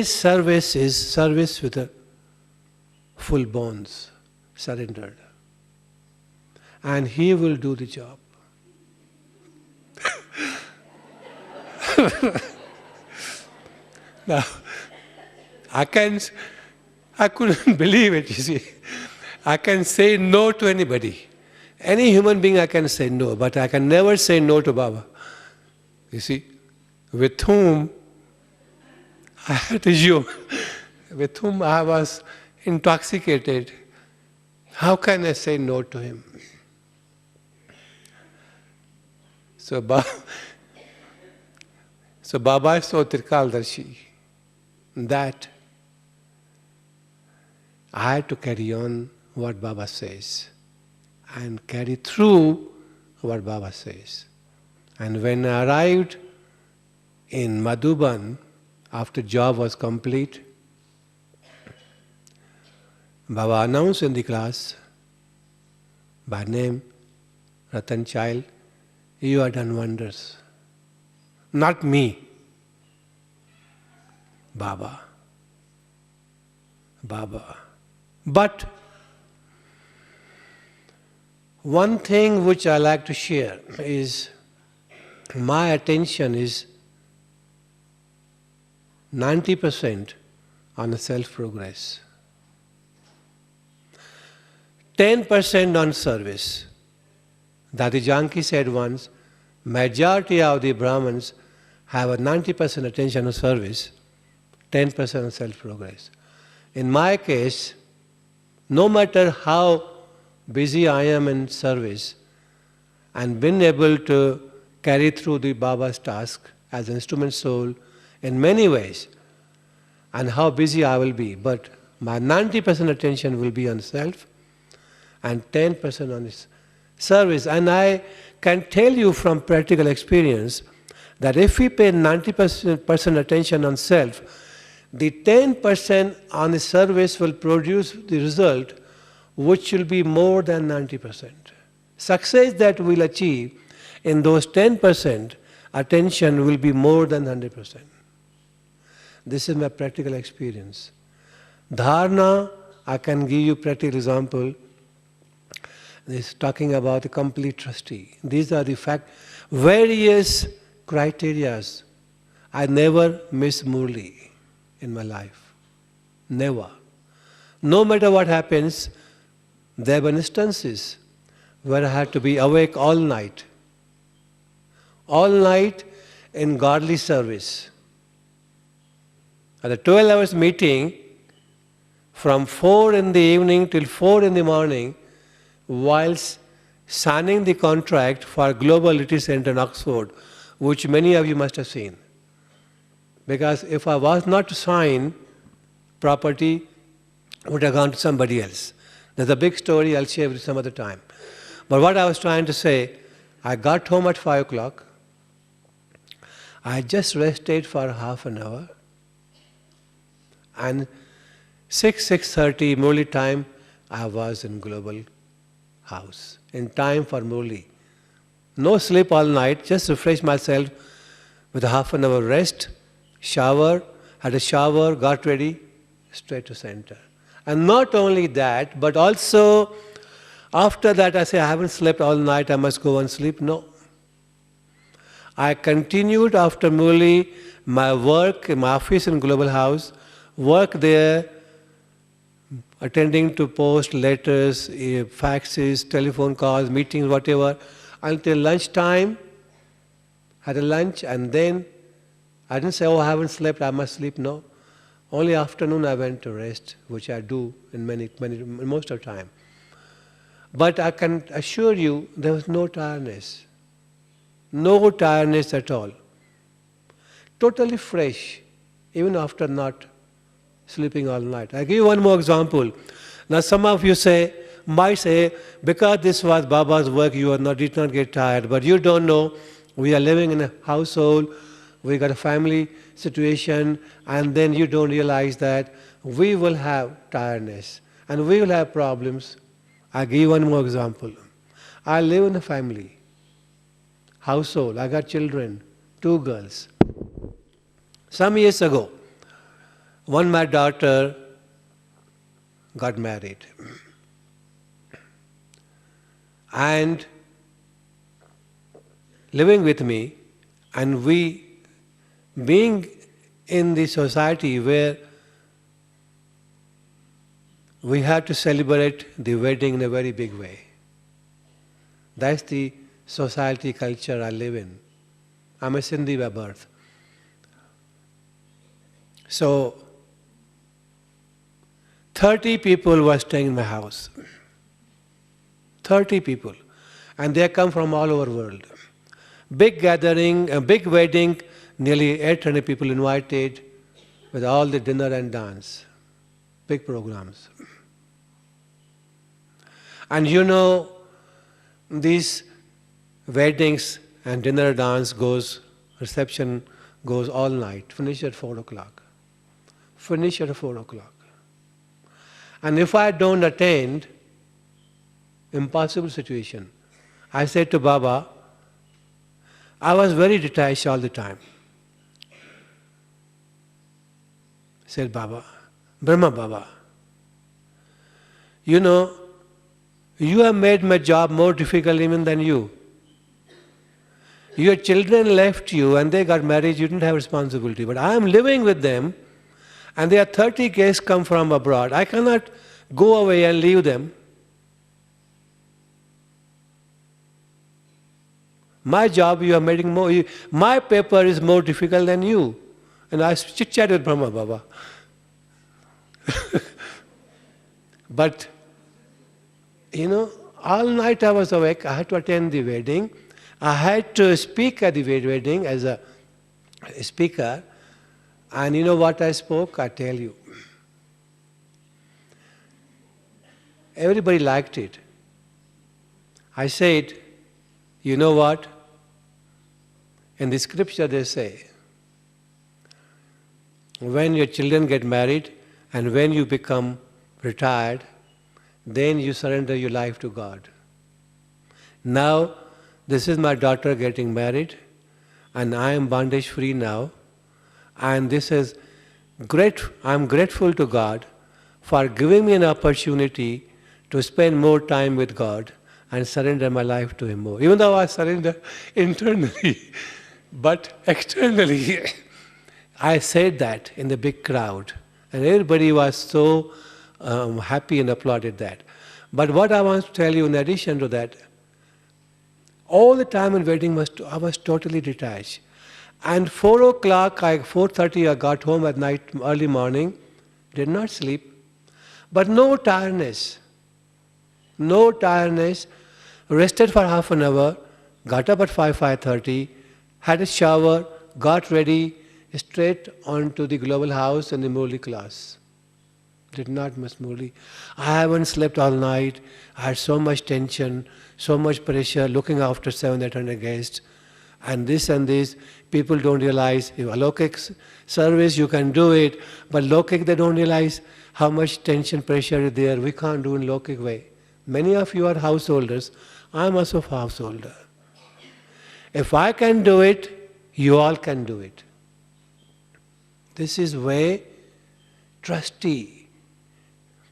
service is service with a full bones, surrendered. And he will do the job. Now, I couldn't believe it, you see. I can say no to anybody. Any human being I can say no, but I can never say no to Baba. You see, with whom I had to you, with whom I was intoxicated, how can I say no to him? So Baba is so Trikaldarshi that I had to carry on what Baba says and carry through what Baba says. And when I arrived in Madhuban, after job was complete, Baba announced in the class by name, Ratan child, you have done wonders. Not me, Baba. Baba. But one thing which I like to share is my attention is 90% on self-progress, 10% on service. Dadi Janki said once, majority of the Brahmins have a 90% attention on service, 10% on self-progress. In my case, no matter how busy I am in service and been able to carry through the Baba's task as an instrument soul in many ways, and how busy I will be, but my 90% attention will be on self and 10% on his service. And I can tell you from practical experience that if we pay 90% attention on self, the 10% on the service will produce the result which will be more than 90%. Success that we'll achieve in those 10% attention will be more than 100%. This is my practical experience. Dharana, I can give you practical example. This is talking about a complete trustee. These are the various criterias. I never miss Murli in my life. Never. No matter what happens, there were instances where I had to be awake all night in godly service. At a 12 hours meeting, from 4 in the evening till 4 in the morning, whilst signing the contract for Global Retreat Center in Oxford, which many of you must have seen. Because if I was not to sign, property would have gone to somebody else. There's a big story I'll share with you some other time. But what I was trying to say, I got home at 5 o'clock. I just rested for half an hour. And 6:30 Murli time, I was in Global House, in time for Murli. No sleep all night, just refresh myself with a half an hour rest, shower, had a shower, got ready, straight to center. And not only that, but also after that I say I haven't slept all night, I must go and sleep. No. I continued after Murli my work in my office in Global House, work there, attending to post, letters, faxes, telephone calls, meetings, whatever, until lunchtime, had a lunch, and then I didn't say, oh, I haven't slept, I must sleep. No. Only afternoon I went to rest, which I do in most of the time. But I can assure you, there was no tiredness. No tiredness at all. Totally fresh, even after not sleeping all night. I'll give you one more example. Now some of you might say, because this was Baba's work, you did not get tired, but you don't know we are living in a household, we got a family situation, and then you don't realize that we will have tiredness and we will have problems. I'll give you one more example. I live in a family, household, I got children, 2 girls. Some years ago, my daughter got married. And living with me, and we being in the society where we have to celebrate the wedding in a very big way. That's the society culture I live in. I'm a Sindhi by birth. So, 30 people were staying in my house. 30 people. And they come from all over the world. Big gathering, a big wedding, nearly 800 people invited with all the dinner and dance. Big programs. And you know, these weddings and dinner dance reception goes all night, finish at 4 o'clock. Finish at 4 o'clock. And if I don't attend, impossible situation. I said to Baba, I was very detached all the time. Said Baba, Brahma Baba, you know, you have made my job more difficult even than you. Your children left you and they got married, you didn't have responsibility. But I am living with them and there are 30 guests come from abroad. I cannot go away and leave them. My job, you are making more, my paper is more difficult than you. And I chit-chat with Brahma Baba. But, you know, all night I was awake, I had to attend the wedding. I had to speak at the wedding as a speaker. And you know what I spoke? I tell you. Everybody liked it. I said, you know what? In the scripture they say, when your children get married and when you become retired, then you surrender your life to God. Now, this is my daughter getting married and I am bondage free now. And this is great. I am grateful to God for giving me an opportunity to spend more time with God and surrender my life to Him more. Even though I surrender internally, but externally, I said that in the big crowd. And everybody was so happy and applauded that. But what I want to tell you in addition to that, all the time in wedding I was totally detached. And 4 o'clock, 4:30 I got home at night, early morning, did not sleep. But no tiredness. No tiredness. Rested for half an hour, got up at 5:30, had a shower, got ready, straight onto the global house and the Murli class. Did not miss Murli. I haven't slept all night. I had so much tension, so much pressure, looking after 700-800 guests. And this, people don't realize, if Alokik service, you can do it, but Lokik, they don't realize how much tension, pressure is there. We can't do in Lokik way. Many of you are householders. I'm also a householder. If I can do it, you all can do it. This is way trustee.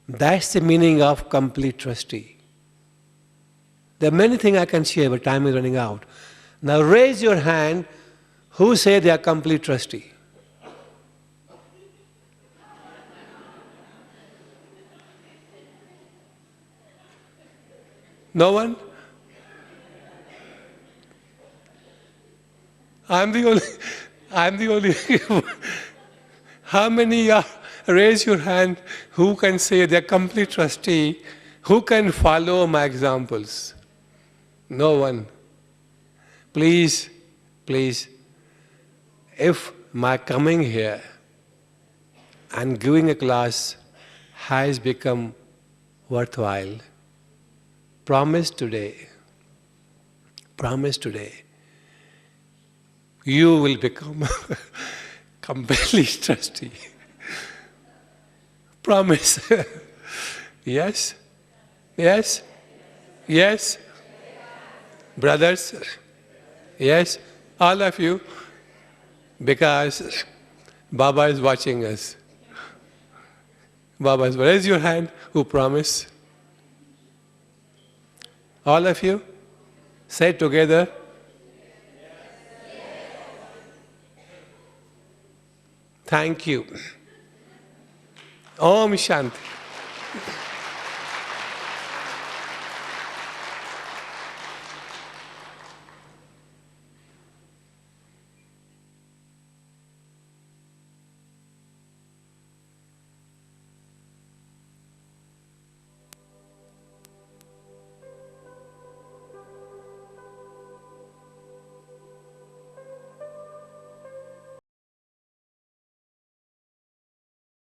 That's the meaning of complete trustee. There are many things I can share, but time is running out. Now raise your hand who say they are complete trustee. No one? I'm the only. How many are? Raise your hand who can say they're complete trustee, who can follow my examples. No one. Please, if my coming here and giving a class has become worthwhile, promise today, you will become completely trustee. Promise. Yes? Yes? Yes? Brothers? Yes? All of you? Because Baba is watching us. Baba is, raise your hand, who promise? All of you? Say it together. Thank you. Om Shanti.